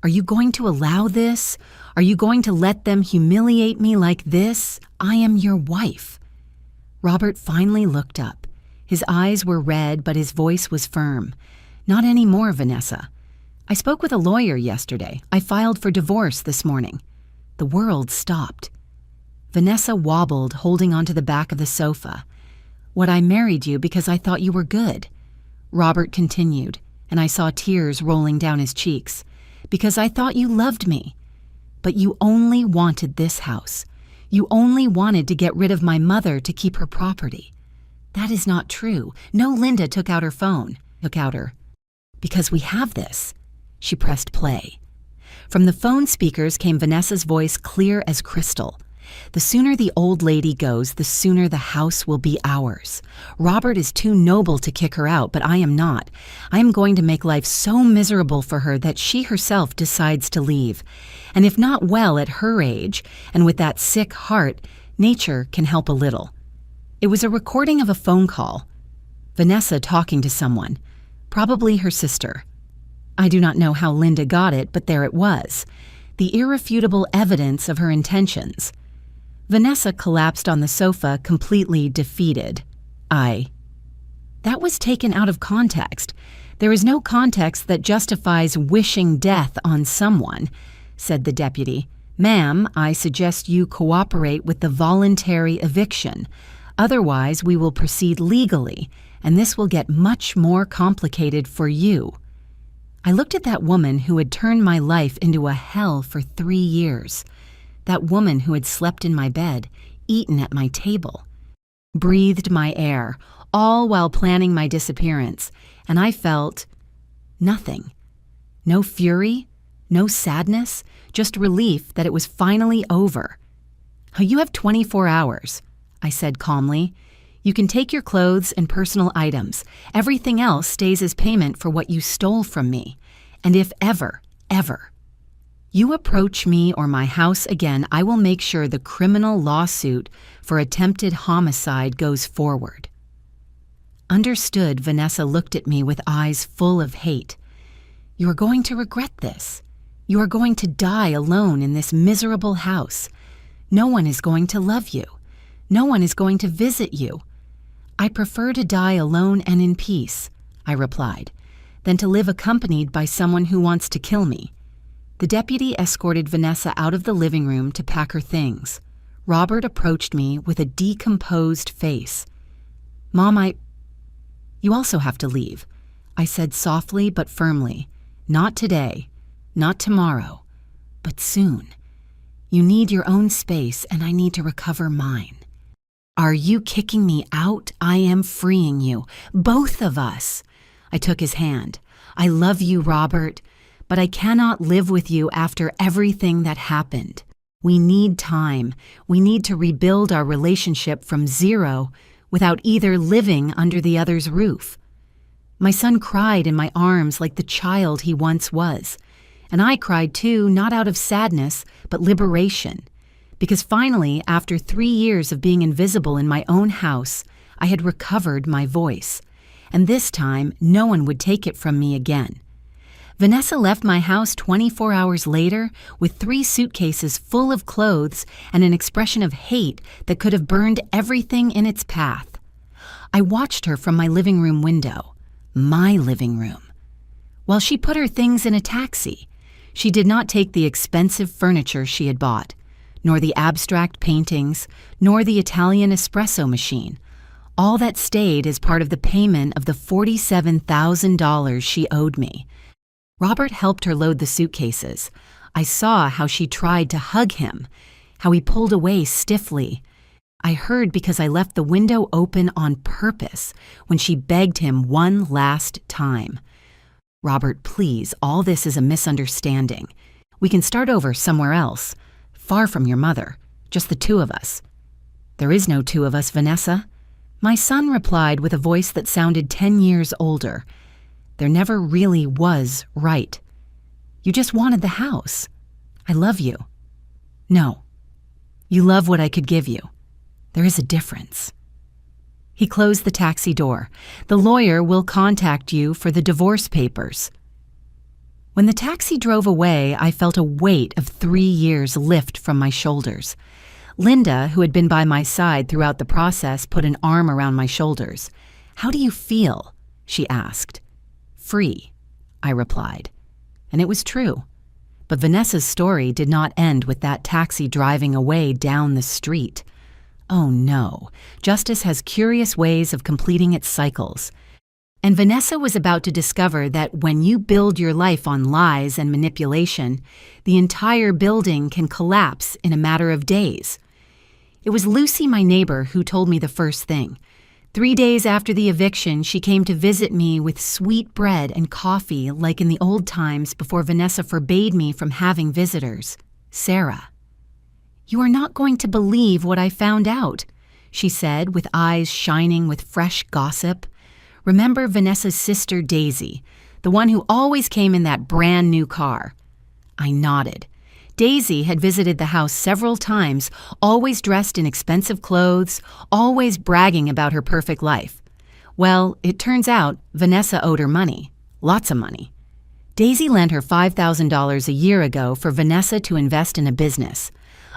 "Are you going to allow this? Are you going to let them humiliate me like this? I am your wife." Robert finally looked up. His eyes were red, but his voice was firm. "Not anymore, Vanessa. I spoke with a lawyer yesterday. I filed for divorce this morning." The world stopped. Vanessa wobbled, holding onto the back of the sofa. "What, I married you because I thought you were good?" Robert continued, and I saw tears rolling down his cheeks. "Because I thought you loved me. But you only wanted this house. You only wanted to get rid of my mother to keep her property." "That is not true. No." Linda took out her phone. "Because we have this." She pressed play. From the phone speakers came Vanessa's voice, clear as crystal. "The sooner the old lady goes, the sooner the house will be ours. Robert is too noble to kick her out, but I am not. I am going to make life so miserable for her that she herself decides to leave. And if not well at her age, and with that sick heart, nature can help a little." It was a recording of a phone call. Vanessa talking to someone, probably her sister. I do not know how Linda got it, but there it was. The irrefutable evidence of her intentions. Vanessa collapsed on the sofa, completely defeated. That was taken out of context. There is no context that justifies wishing death on someone, said the deputy. "Ma'am, I suggest you cooperate with the voluntary eviction. Otherwise, we will proceed legally, and this will get much more complicated for you." I looked at that woman who had turned my life into a hell for 3 years. That woman who had slept in my bed, eaten at my table, breathed my air, all while planning my disappearance, and I felt nothing. No fury, no sadness, just relief that it was finally over. "You have 24 hours, I said calmly. "You can take your clothes and personal items. Everything else stays as payment for what you stole from me. And if ever you approach me or my house again, I will make sure the criminal lawsuit for attempted homicide goes forward." Understood, Vanessa looked at me with eyes full of hate. "You are going to regret this. You are going to die alone in this miserable house. No one is going to love you. No one is going to visit you." "I prefer to die alone and in peace," I replied, "than to live accompanied by someone who wants to kill me." The deputy escorted Vanessa out of the living room to pack her things. Robert approached me with a decomposed face. "Mom, you also have to leave," I said softly but firmly. "Not today, not tomorrow, but soon. You need your own space, and I need to recover mine." Are you kicking me out? I am freeing you. Both of us. I took his hand. I love you, Robert, but I cannot live with you after everything that happened. We need time. We need to rebuild our relationship from zero without either living under the other's roof. My son cried in my arms like the child he once was. And I cried too, not out of sadness, but liberation. Because finally, after 3 years of being invisible in my own house, I had recovered my voice. And this time, no one would take it from me again. Vanessa left my house 24 hours later with 3 suitcases full of clothes and an expression of hate that could have burned everything in its path. I watched her from my living room window. My living room. While she put her things in a taxi, she did not take the expensive furniture she had bought, nor the abstract paintings, nor the Italian espresso machine. All that stayed as part of the payment of the $47,000 she owed me. Robert helped her load the suitcases. I saw how she tried to hug him, how he pulled away stiffly. I heard because I left the window open on purpose when she begged him one last time. Robert, please, all this is a misunderstanding. We can start over somewhere else. Far from your mother, just the 2 of us. There is no 2 of us, Vanessa. My son replied with a voice that sounded 10 years older. There never really was right. You just wanted the house. I love you. No. You love what I could give you. There is a difference. He closed the taxi door. The lawyer will contact you for the divorce papers. When the taxi drove away, I felt a weight of 3 years lift from my shoulders. Linda, who had been by my side throughout the process, put an arm around my shoulders. "How do you feel?" she asked. "Free," I replied. And it was true. But Vanessa's story did not end with that taxi driving away down the street. Oh no, justice has curious ways of completing its cycles. And Vanessa was about to discover that when you build your life on lies and manipulation, the entire building can collapse in a matter of days. It was Lucy, my neighbor, who told me the first thing. 3 days after the eviction, she came to visit me with sweet bread and coffee like in the old times before Vanessa forbade me from having visitors. Sarah. "You are not going to believe what I found out," she said with eyes shining with fresh gossip. "Remember Vanessa's sister Daisy, the one who always came in that brand new car?" I nodded. Daisy had visited the house several times, always dressed in expensive clothes, always bragging about her perfect life. Well, it turns out Vanessa owed her money, lots of money. Daisy lent her $5,000 a year ago for Vanessa to invest in a business.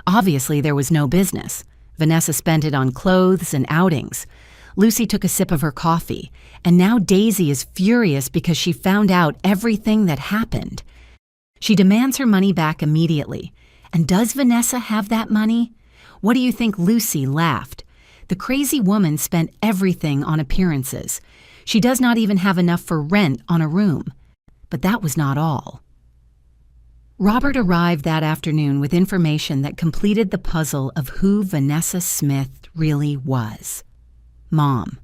Obviously, there was no business. Vanessa spent it on clothes and outings. Lucy took a sip of her coffee, and now Daisy is furious because she found out everything that happened. She demands her money back immediately. And does Vanessa have that money? What do you think? Lucy laughed. The crazy woman spent everything on appearances. She does not even have enough for rent on a room. But that was not all. Robert arrived that afternoon with information that completed the puzzle of who Vanessa Smith really was. Mom.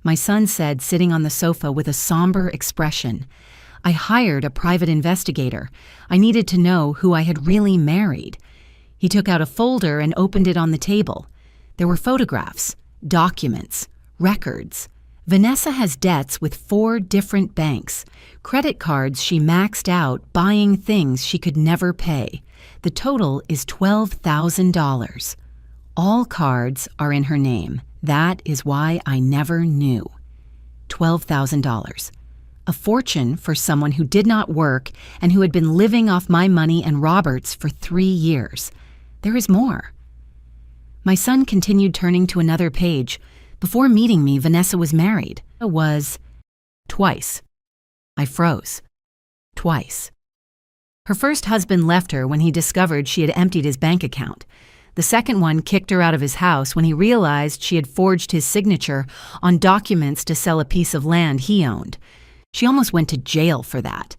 My son said, sitting on the sofa with a somber expression, "I hired a private investigator. I needed to know who I had really married." He took out a folder and opened it on the table. There were photographs, documents, records. Vanessa has debts with 4 different banks, credit cards she maxed out buying things she could never pay. The total is $12,000. All cards are in her name. That is why I never knew. $12,000. A fortune for someone who did not work and who had been living off my money and Robert's for 3 years. There is more. My son continued turning to another page. Before meeting me, Vanessa was married. Twice. I froze. Twice. Her first husband left her when he discovered she had emptied his bank account. The second one kicked her out of his house when he realized she had forged his signature on documents to sell a piece of land he owned. She almost went to jail for that.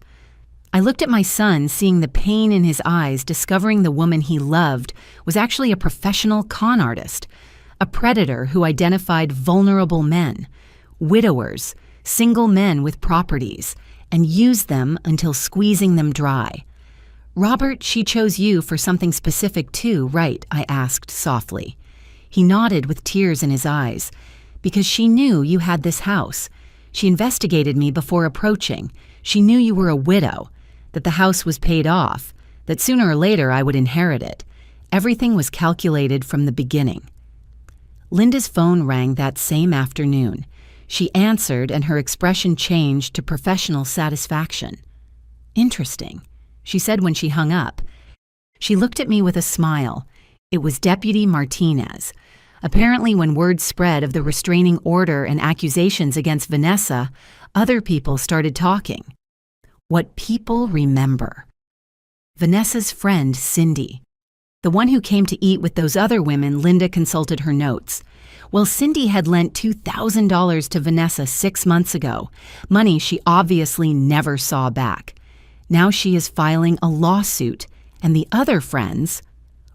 I looked at my son, seeing the pain in his eyes, discovering the woman he loved was actually a professional con artist, a predator who identified vulnerable men, widowers, single men with properties, and used them until squeezing them dry. "Robert, she chose you for something specific too, right?" I asked softly. He nodded with tears in his eyes. "Because she knew you had this house. She investigated me before approaching. She knew you were a widow, that the house was paid off, that sooner or later I would inherit it. Everything was calculated from the beginning." Linda's phone rang that same afternoon. She answered, and her expression changed to professional satisfaction. "Interesting," she said when she hung up. She looked at me with a smile. It was Deputy Martinez. Apparently, when word spread of the restraining order and accusations against Vanessa, other people started talking. What people remember. Vanessa's friend, Cindy. The one who came to eat with those other women. Linda consulted her notes. Well, Cindy had lent $2,000 to Vanessa 6 months ago, money she obviously never saw back. Now she is filing a lawsuit, and the other friends,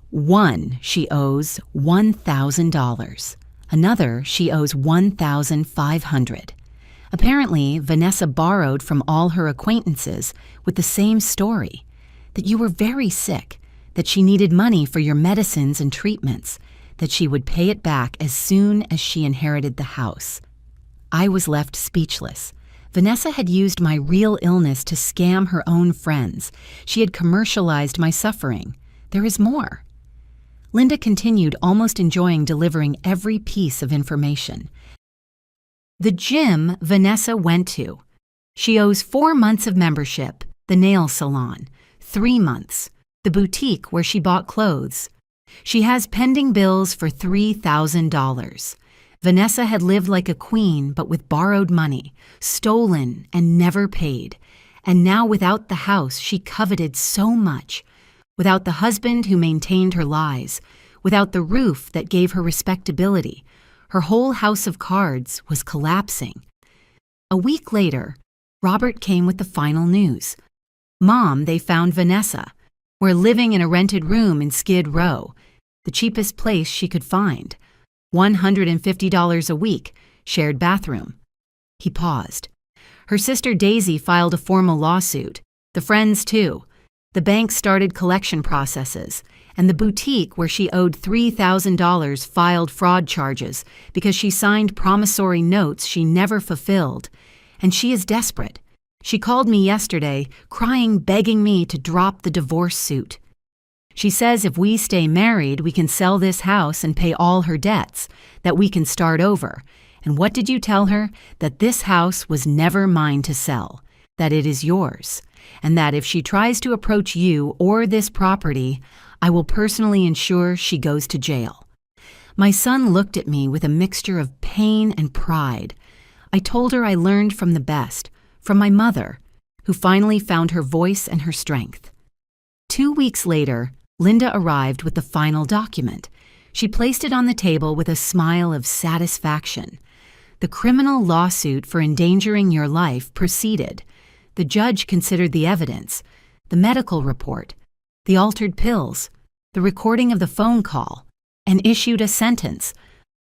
one she owes $1,000. Another she owes $1,500. Apparently, Vanessa borrowed from all her acquaintances with the same story, that you were very sick, that she needed money for your medicines and treatments, that she would pay it back as soon as she inherited the house. I was left speechless. Vanessa had used my real illness to scam her own friends. She had commercialized my suffering. There is more. Linda continued, almost enjoying delivering every piece of information. The gym Vanessa went to. She owes 4 months of membership, the nail salon, 3 months, the boutique where she bought clothes. She has pending bills for $3,000. Vanessa had lived like a queen, but with borrowed money, stolen and never paid. And now without the house she coveted so much, without the husband who maintained her lies, without the roof that gave her respectability, her whole house of cards was collapsing. A week later, Robert came with the final news. Mom, they found Vanessa. We're living in a rented room in Skid Row, the cheapest place she could find. $150 a week, shared bathroom. He paused. Her sister Daisy filed a formal lawsuit. The friends too. The bank started collection processes, and the boutique where she owed $3,000 filed fraud charges because she signed promissory notes she never fulfilled. And she is desperate. She called me yesterday, crying, begging me to drop the divorce suit. She says if we stay married, we can sell this house and pay all her debts, that we can start over. And what did you tell her? That this house was never mine to sell, that it is yours, and that if she tries to approach you or this property, I will personally ensure she goes to jail. My son looked at me with a mixture of pain and pride. I told her I learned from the best, from my mother, who finally found her voice and her strength. 2 weeks later, Linda arrived with the final document. She placed it on the table with a smile of satisfaction. The criminal lawsuit for endangering your life proceeded. The judge considered the evidence, the medical report, the altered pills, the recording of the phone call, and issued a sentence.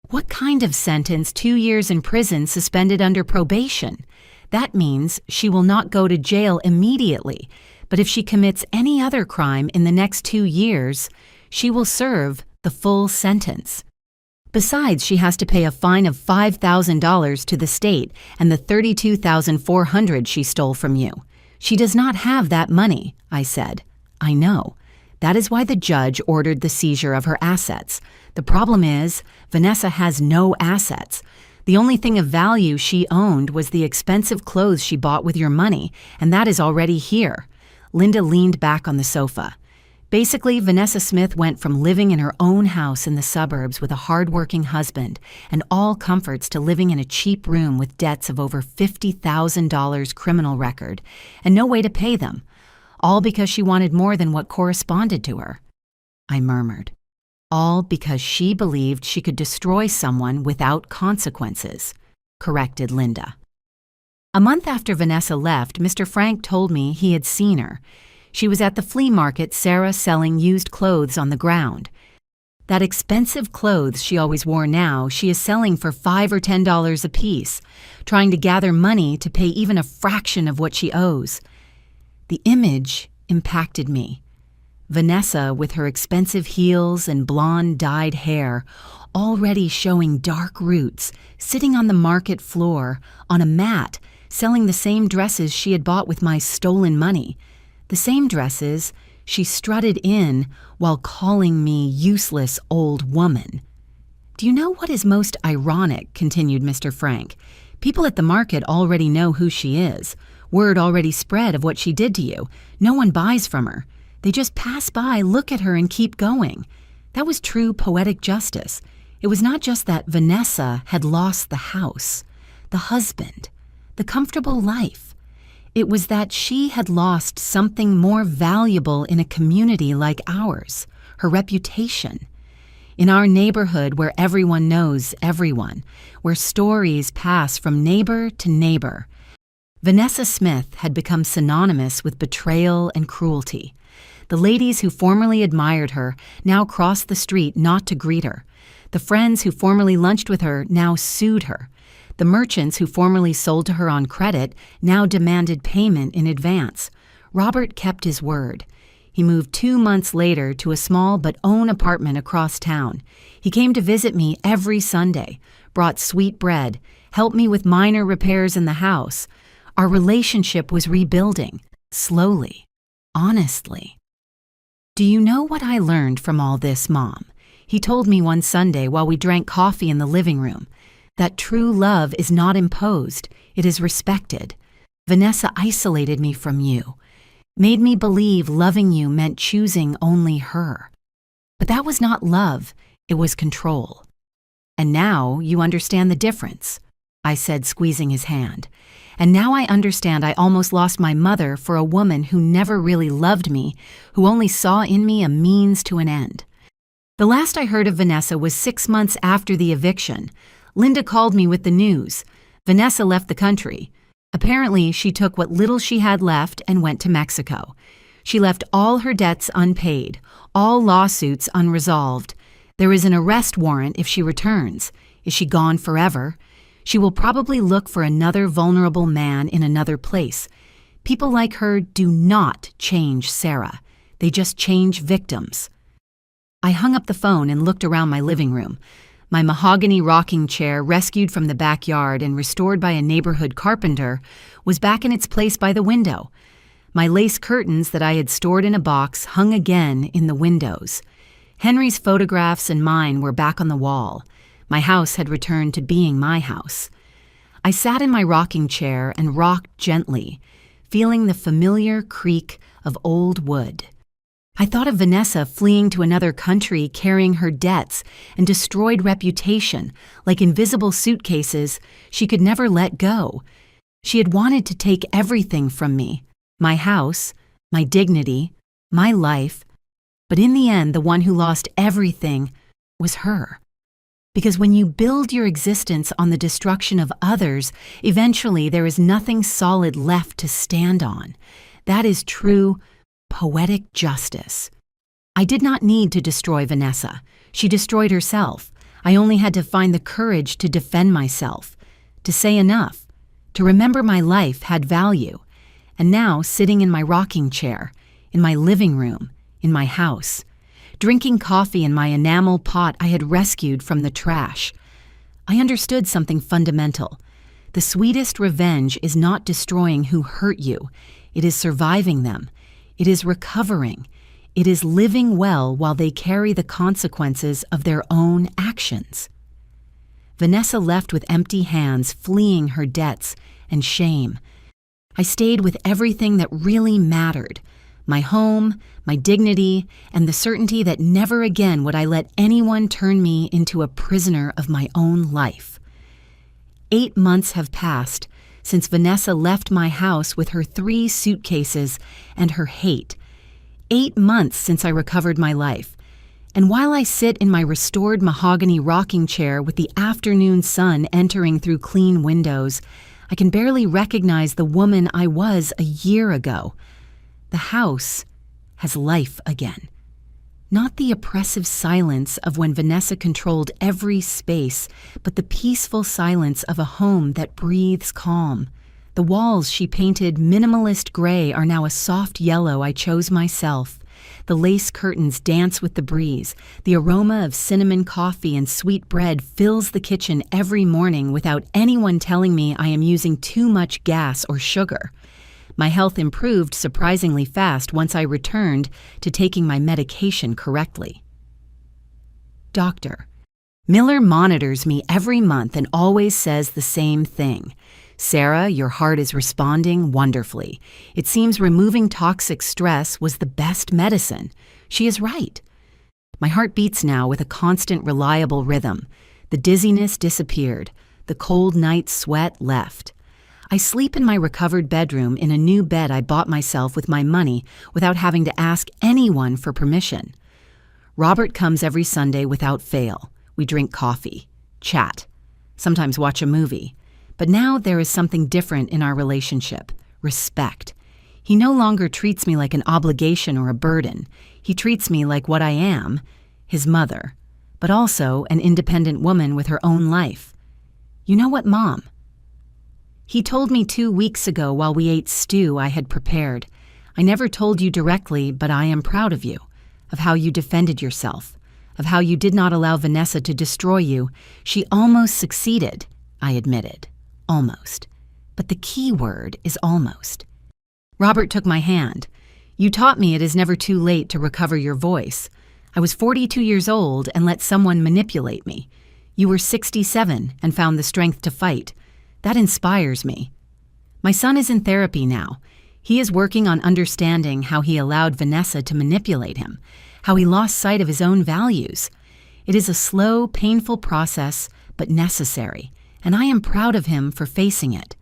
What kind of sentence? 2 years in prison suspended under probation. That means she will not go to jail immediately, but if she commits any other crime in the next 2 years, she will serve the full sentence. Besides, she has to pay a fine of $5,000 to the state and the $32,400 she stole from you. She does not have that money, I said. I know. That is why the judge ordered the seizure of her assets. The problem is, Vanessa has no assets. The only thing of value she owned was the expensive clothes she bought with your money, and that is already here. Linda leaned back on the sofa. Basically, Vanessa Smith went from living in her own house in the suburbs with a hard-working husband and all comforts to living in a cheap room with debts of over $50,000 criminal record and no way to pay them, all because she wanted more than what corresponded to her. I murmured. All because she believed she could destroy someone without consequences, corrected Linda. A month after Vanessa left, Mr. Frank told me he had seen her. She was at the flea market, Sarah selling used clothes on the ground. That expensive clothes she always wore now, she is selling for $5 or $10 a piece, trying to gather money to pay even a fraction of what she owes. The image impacted me. Vanessa, with her expensive heels and blonde dyed hair, already showing dark roots, sitting on the market floor, on a mat, selling the same dresses she had bought with my stolen money. The same dresses she strutted in while calling me useless old woman. "Do you know what is most ironic?" continued Mr. Frank. "People at the market already know who she is. Word already spread of what she did to you. No one buys from her. They just pass by, look at her, and keep going." That was true poetic justice. It was not just that Vanessa had lost the house, the husband, the comfortable life. It was that she had lost something more valuable in a community like ours, her reputation. In our neighborhood where everyone knows everyone, where stories pass from neighbor to neighbor, Vanessa Smith had become synonymous with betrayal and cruelty. The ladies who formerly admired her now crossed the street not to greet her. The friends who formerly lunched with her now sued her. The merchants who formerly sold to her on credit now demanded payment in advance. Robert kept his word. He moved 2 months later to a small but own apartment across town. He came to visit me every Sunday, brought sweet bread, helped me with minor repairs in the house. Our relationship was rebuilding, slowly, honestly. "Do you know what I learned from all this, Mom?" He told me one Sunday while we drank coffee in the living room. "That true love is not imposed, it is respected. Vanessa isolated me from you, made me believe loving you meant choosing only her. But that was not love, it was control. And now you understand the difference," I said, squeezing his hand. "And now I understand I almost lost my mother for a woman who never really loved me, who only saw in me a means to an end." The last I heard of Vanessa was 6 months after the eviction. Linda called me with the news. Vanessa left the country. Apparently, she took what little she had left and went to Mexico. She left all her debts unpaid, all lawsuits unresolved. There is an arrest warrant if she returns. Is she gone forever? She will probably look for another vulnerable man in another place. People like her do not change Sarah. They just change victims. I hung up the phone and looked around my living room. My mahogany rocking chair, rescued from the backyard and restored by a neighborhood carpenter, was back in its place by the window. My lace curtains that I had stored in a box hung again in the windows. Henry's photographs and mine were back on the wall. My house had returned to being my house. I sat in my rocking chair and rocked gently, feeling the familiar creak of old wood. I thought of Vanessa fleeing to another country carrying her debts and destroyed reputation, like invisible suitcases she could never let go. She had wanted to take everything from me, my house, my dignity, my life, but in the end the one who lost everything was her. Because when you build your existence on the destruction of others, eventually there is nothing solid left to stand on. That is true poetic justice. I did not need to destroy Vanessa. She destroyed herself. I only had to find the courage to defend myself, to say enough, to remember my life had value. And now, sitting in my rocking chair, in my living room, in my house, drinking coffee in my enamel pot I had rescued from the trash, I understood something fundamental. The sweetest revenge is not destroying who hurt you. It is surviving them. It is recovering. It is living well while they carry the consequences of their own actions. Vanessa left with empty hands, fleeing her debts and shame. I stayed with everything that really mattered: my home, my dignity, and the certainty that never again would I let anyone turn me into a prisoner of my own life. 8 months have passed since Vanessa left my house with her 3 suitcases and her hate. 8 months since I recovered my life. And while I sit in my restored mahogany rocking chair with the afternoon sun entering through clean windows, I can barely recognize the woman I was a year ago. The house has life again. Not the oppressive silence of when Vanessa controlled every space, but the peaceful silence of a home that breathes calm. The walls she painted minimalist gray are now a soft yellow I chose myself. The lace curtains dance with the breeze. The aroma of cinnamon coffee and sweet bread fills the kitchen every morning without anyone telling me I am using too much gas or sugar. My health improved surprisingly fast once I returned to taking my medication correctly. Doctor: Miller monitors me every month and always says the same thing. Sarah, your heart is responding wonderfully. It seems removing toxic stress was the best medicine. She is right. My heart beats now with a constant, reliable rhythm. The dizziness disappeared. The cold night sweat left. I sleep in my recovered bedroom in a new bed I bought myself with my money without having to ask anyone for permission. Robert comes every Sunday without fail. We drink coffee, chat, sometimes watch a movie. But now there is something different in our relationship: respect. He no longer treats me like an obligation or a burden. He treats me like what I am, his mother, but also an independent woman with her own life. You know what, Mom? He told me 2 weeks ago while we ate stew I had prepared. I never told you directly, but I am proud of you, of how you defended yourself, of how you did not allow Vanessa to destroy you. She almost succeeded, I admitted. Almost. But the key word is almost. Robert took my hand. You taught me it is never too late to recover your voice. I was 42 years old and let someone manipulate me. You were 67 and found the strength to fight. That inspires me. My son is in therapy now. He is working on understanding how he allowed Vanessa to manipulate him, how he lost sight of his own values. It is a slow, painful process, but necessary, and I am proud of him for facing it.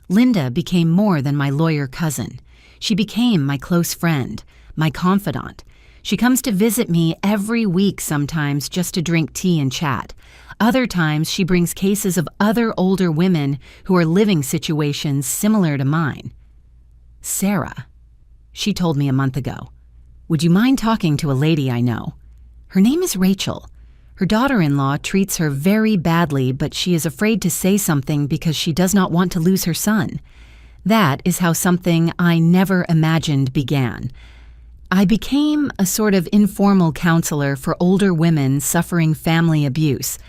Linda became more than my lawyer cousin. She became my close friend, my confidant. She comes to visit me every week sometimes just to drink tea and chat. Other times she brings cases of other older women who are living situations similar to mine. Sarah, she told me a month ago, would you mind talking to a lady I know? Her name is Rachel. Her daughter-in-law treats her very badly, but she is afraid to say something because she does not want to lose her son. That is how something I never imagined began. I became a sort of informal counselor for older women suffering family abuse.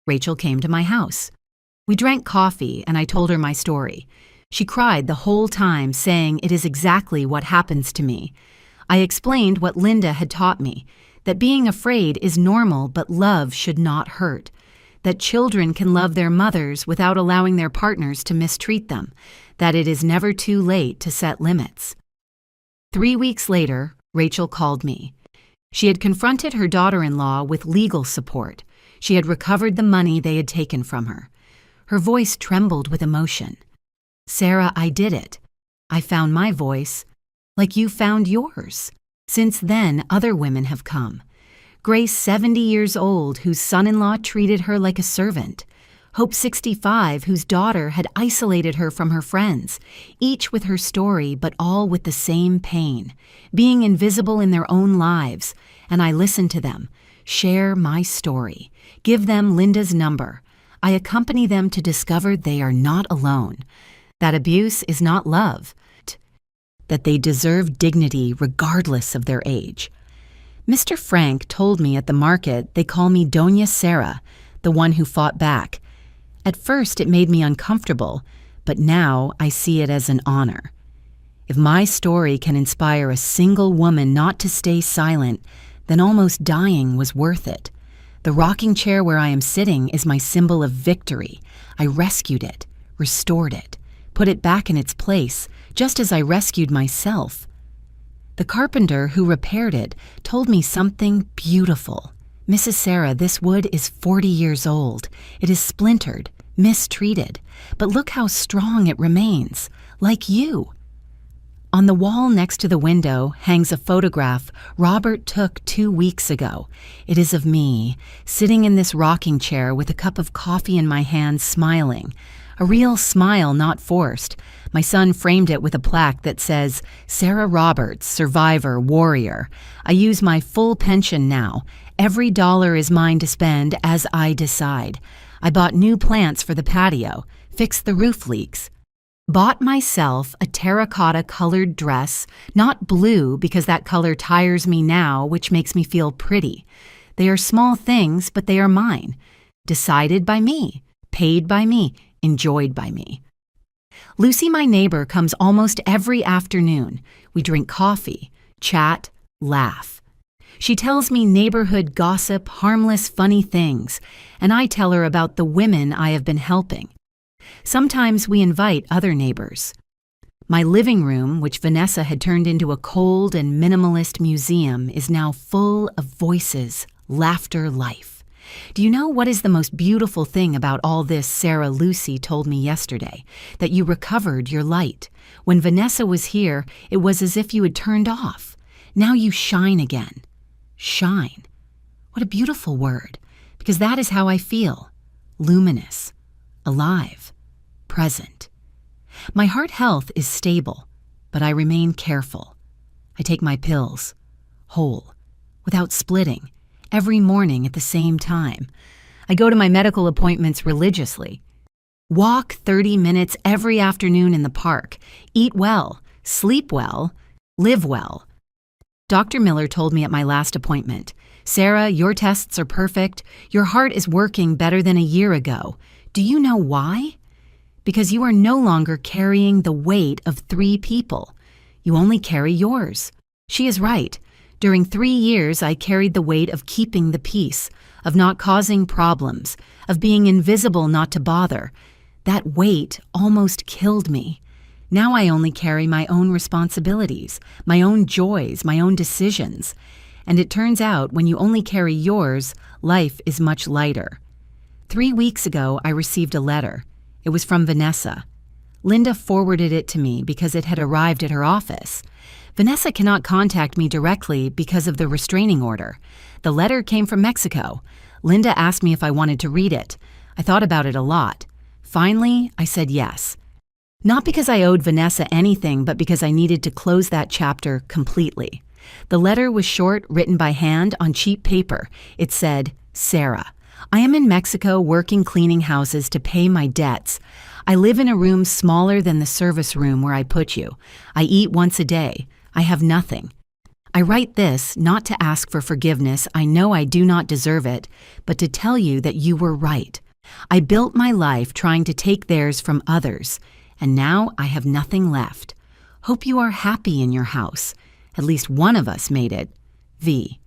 Rachel came to my house. We drank coffee and I told her my story. She cried the whole time, saying it is exactly what happens to me. I explained what Linda had taught me, that being afraid is normal but love should not hurt, that children can love their mothers without allowing their partners to mistreat them, that it is never too late to set limits. 3 weeks later, Rachel called me. She had confronted her daughter-in-law with legal support. She had recovered the money they had taken from her. Her voice trembled with emotion. Sarah, I did it. I found my voice, like you found yours. Since then, other women have come. Grace, 70 years old, whose son-in-law treated her like a servant. Hope, 65, whose daughter had isolated her from her friends, each with her story but all with the same pain, being invisible in their own lives. And I listened to them, share my story, give them Linda's number. I accompany them to discover they are not alone, that abuse is not love, that they deserve dignity regardless of their age. Mr. Frank told me at the market they call me Doña Sarah, the one who fought back. At first it made me uncomfortable, but now I see it as an honor. If my story can inspire a single woman not to stay silent, then almost dying was worth it. The rocking chair where I am sitting is my symbol of victory. I rescued it, restored it, put it back in its place, just as I rescued myself. The carpenter who repaired it told me something beautiful. Mrs. Sarah, this wood is 40 years old. It is splintered, mistreated, but look how strong it remains, like you. On the wall next to the window hangs a photograph Robert took 2 weeks ago. It is of me, sitting in this rocking chair with a cup of coffee in my hand, smiling. A real smile, not forced. My son framed it with a plaque that says, "Sarah Roberts, Survivor, Warrior. I use my full pension now. Every dollar is mine to spend as I decide. I bought new plants for the patio, fixed the roof leaks. Bought myself a terracotta-colored dress, not blue because that color tires me now, which makes me feel pretty. They are small things, but they are mine. Decided by me, paid by me, enjoyed by me." Lucy, my neighbor, comes almost every afternoon. We drink coffee, chat, laugh. She tells me neighborhood gossip, harmless, funny things, and I tell her about the women I have been helping. Sometimes we invite other neighbors. My living room, which Vanessa had turned into a cold and minimalist museum, is now full of voices, laughter, life. Do you know what is the most beautiful thing about all this? Sarah Lucy told me yesterday, that you recovered your light. When Vanessa was here, it was as if you had turned off. Now you shine again. Shine. What a beautiful word, because that is how I feel. Luminous, alive, present. My heart health is stable, but I remain careful. I take my pills, whole, without splitting, every morning at the same time. I go to my medical appointments religiously. Walk 30 minutes every afternoon in the park. Eat well, sleep well, live well. Dr. Miller told me at my last appointment, "Sarah, your tests are perfect. Your heart is working better than a year ago. Do you know why? Because you are no longer carrying the weight of 3 people. You only carry yours." She is right. During 3 years, I carried the weight of keeping the peace, of not causing problems, of being invisible not to bother. That weight almost killed me. Now I only carry my own responsibilities, my own joys, my own decisions. And it turns out when you only carry yours, life is much lighter. 3 weeks ago, I received a letter. It was from Vanessa. Linda forwarded it to me because it had arrived at her office. Vanessa cannot contact me directly because of the restraining order. The letter came from Mexico. Linda asked me if I wanted to read it. I thought about it a lot. Finally, I said yes. Not because I owed Vanessa anything, but because I needed to close that chapter completely. The letter was short, written by hand on cheap paper. It said, "Sarah, I am in Mexico working cleaning houses to pay my debts. I live in a room smaller than the service room where I put you. I eat once a day. I have nothing. I write this not to ask for forgiveness. I know I do not deserve it, but to tell you that you were right. I built my life trying to take theirs from others, and now I have nothing left. Hope you are happy in your house. At least one of us made it. V."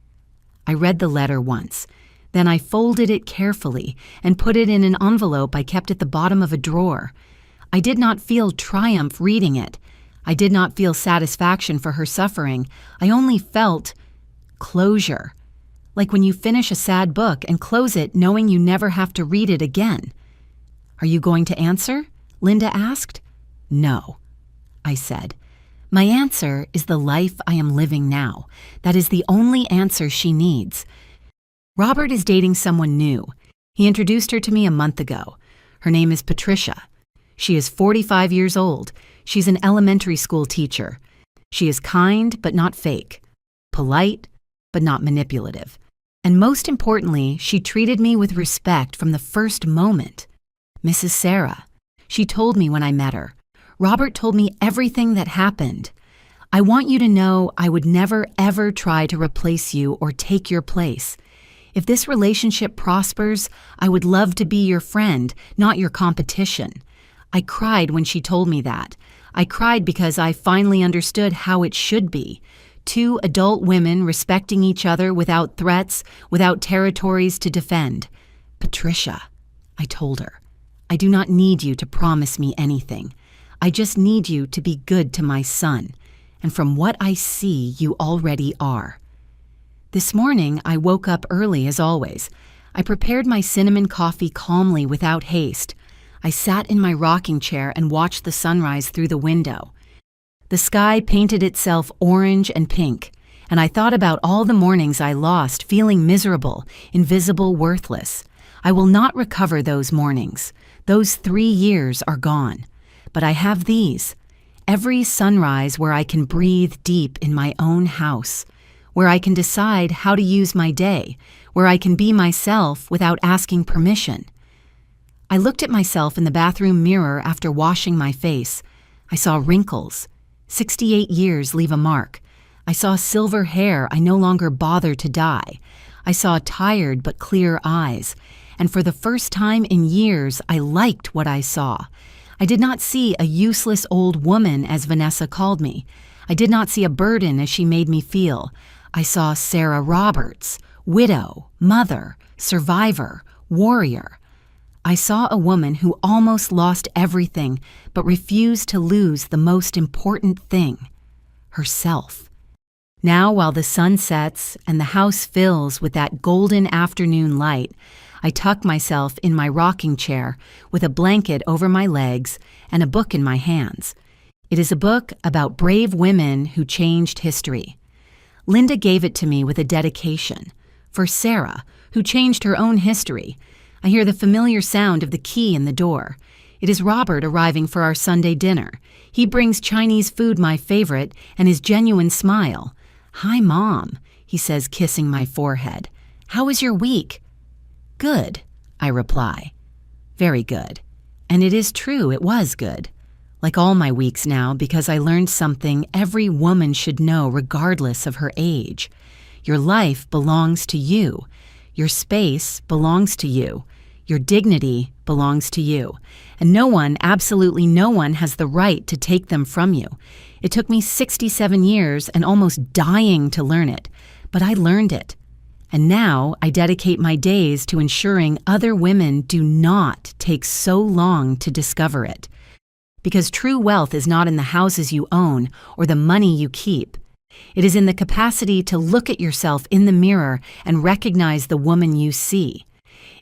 I read the letter once. Then I folded it carefully and put it in an envelope I kept at the bottom of a drawer. I did not feel triumph reading it. I did not feel satisfaction for her suffering. I only felt closure. Like when you finish a sad book and close it knowing you never have to read it again. "Are you going to answer?" Linda asked. "No," I said. "My answer is the life I am living now. That is the only answer she needs." Robert is dating someone new. He introduced her to me a month ago. Her name is Patricia. She is 45 years old. She's an elementary school teacher. She is kind but not fake, polite but not manipulative. And most importantly, she treated me with respect from the first moment. "Mrs. Sarah," she told me when I met her. "Robert told me everything that happened. I want you to know I would never ever try to replace you or take your place. If this relationship prospers, I would love to be your friend, not your competition." I cried when she told me that. I cried because I finally understood how it should be. 2 adult women respecting each other without threats, without territories to defend. "Patricia," I told her, "I do not need you to promise me anything. I just need you to be good to my son. And from what I see, you already are." This morning, I woke up early as always. I prepared my cinnamon coffee calmly without haste. I sat in my rocking chair and watched the sunrise through the window. The sky painted itself orange and pink, and I thought about all the mornings I lost feeling miserable, invisible, worthless. I will not recover those mornings. Those 3 years are gone. but I have these. Every sunrise where I can breathe deep in my own house, where I can decide how to use my day, where I can be myself without asking permission. I looked at myself in the bathroom mirror after washing my face. I saw wrinkles. 68 years leave a mark. I saw silver hair I no longer bother to dye. I saw tired but clear eyes. And for the first time in years, I liked what I saw. I did not see a useless old woman, as Vanessa called me. I did not see a burden as she made me feel. I saw Sarah Roberts, widow, mother, survivor, warrior. I saw a woman who almost lost everything but refused to lose the most important thing, herself. Now, while the sun sets and the house fills with that golden afternoon light, I tuck myself in my rocking chair with a blanket over my legs and a book in my hands. It is a book about brave women who changed history. Linda gave it to me with a dedication. For Sarah, who changed her own history. I hear the familiar sound of the key in the door. It is Robert arriving for our Sunday dinner. He brings Chinese food, my favorite, and his genuine smile. "Hi, Mom," he says, kissing my forehead. "How was your week?" "Good," I reply. Very good. And it is true, it was good. Like all my weeks now, because I learned something every woman should know regardless of her age. Your life belongs to you. Your space belongs to you. Your dignity belongs to you. And no one, absolutely no one, has the right to take them from you. It took me 67 years and almost dying to learn it, but I learned it. And now I dedicate my days to ensuring other women do not take so long to discover it. Because true wealth is not in the houses you own or the money you keep. It is in the capacity to look at yourself in the mirror and recognize the woman you see.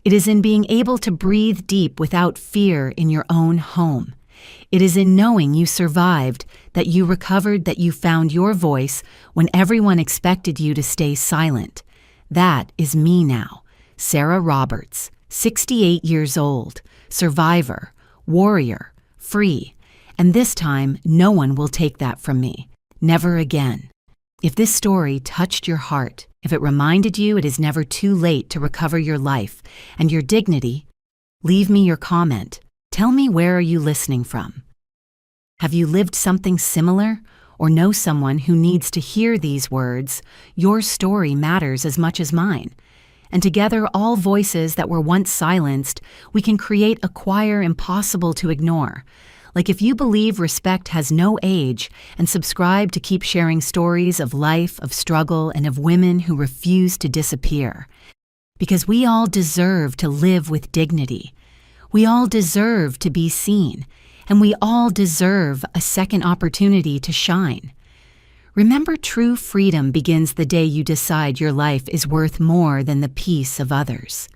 It is in being able to breathe deep without fear in your own home. It is in knowing you survived, that you recovered, that you found your voice when everyone expected you to stay silent. That is me now, Sarah Roberts, 68 years old, survivor, warrior, free. And this time, no one will take that from me. Never again. If this story touched your heart, if it reminded you it is never too late to recover your life and your dignity, leave me your comment. Tell me, where are you listening from? Have you lived something similar or know someone who needs to hear these words? Your story matters as much as mine. And together, all voices that were once silenced, we can create a choir impossible to ignore. Like if you believe respect has no age and subscribe to keep sharing stories of life, of struggle, and of women who refuse to disappear. Because we all deserve to live with dignity. We all deserve to be seen. And we all deserve a second opportunity to shine. Remember, true freedom begins the day you decide your life is worth more than the peace of others.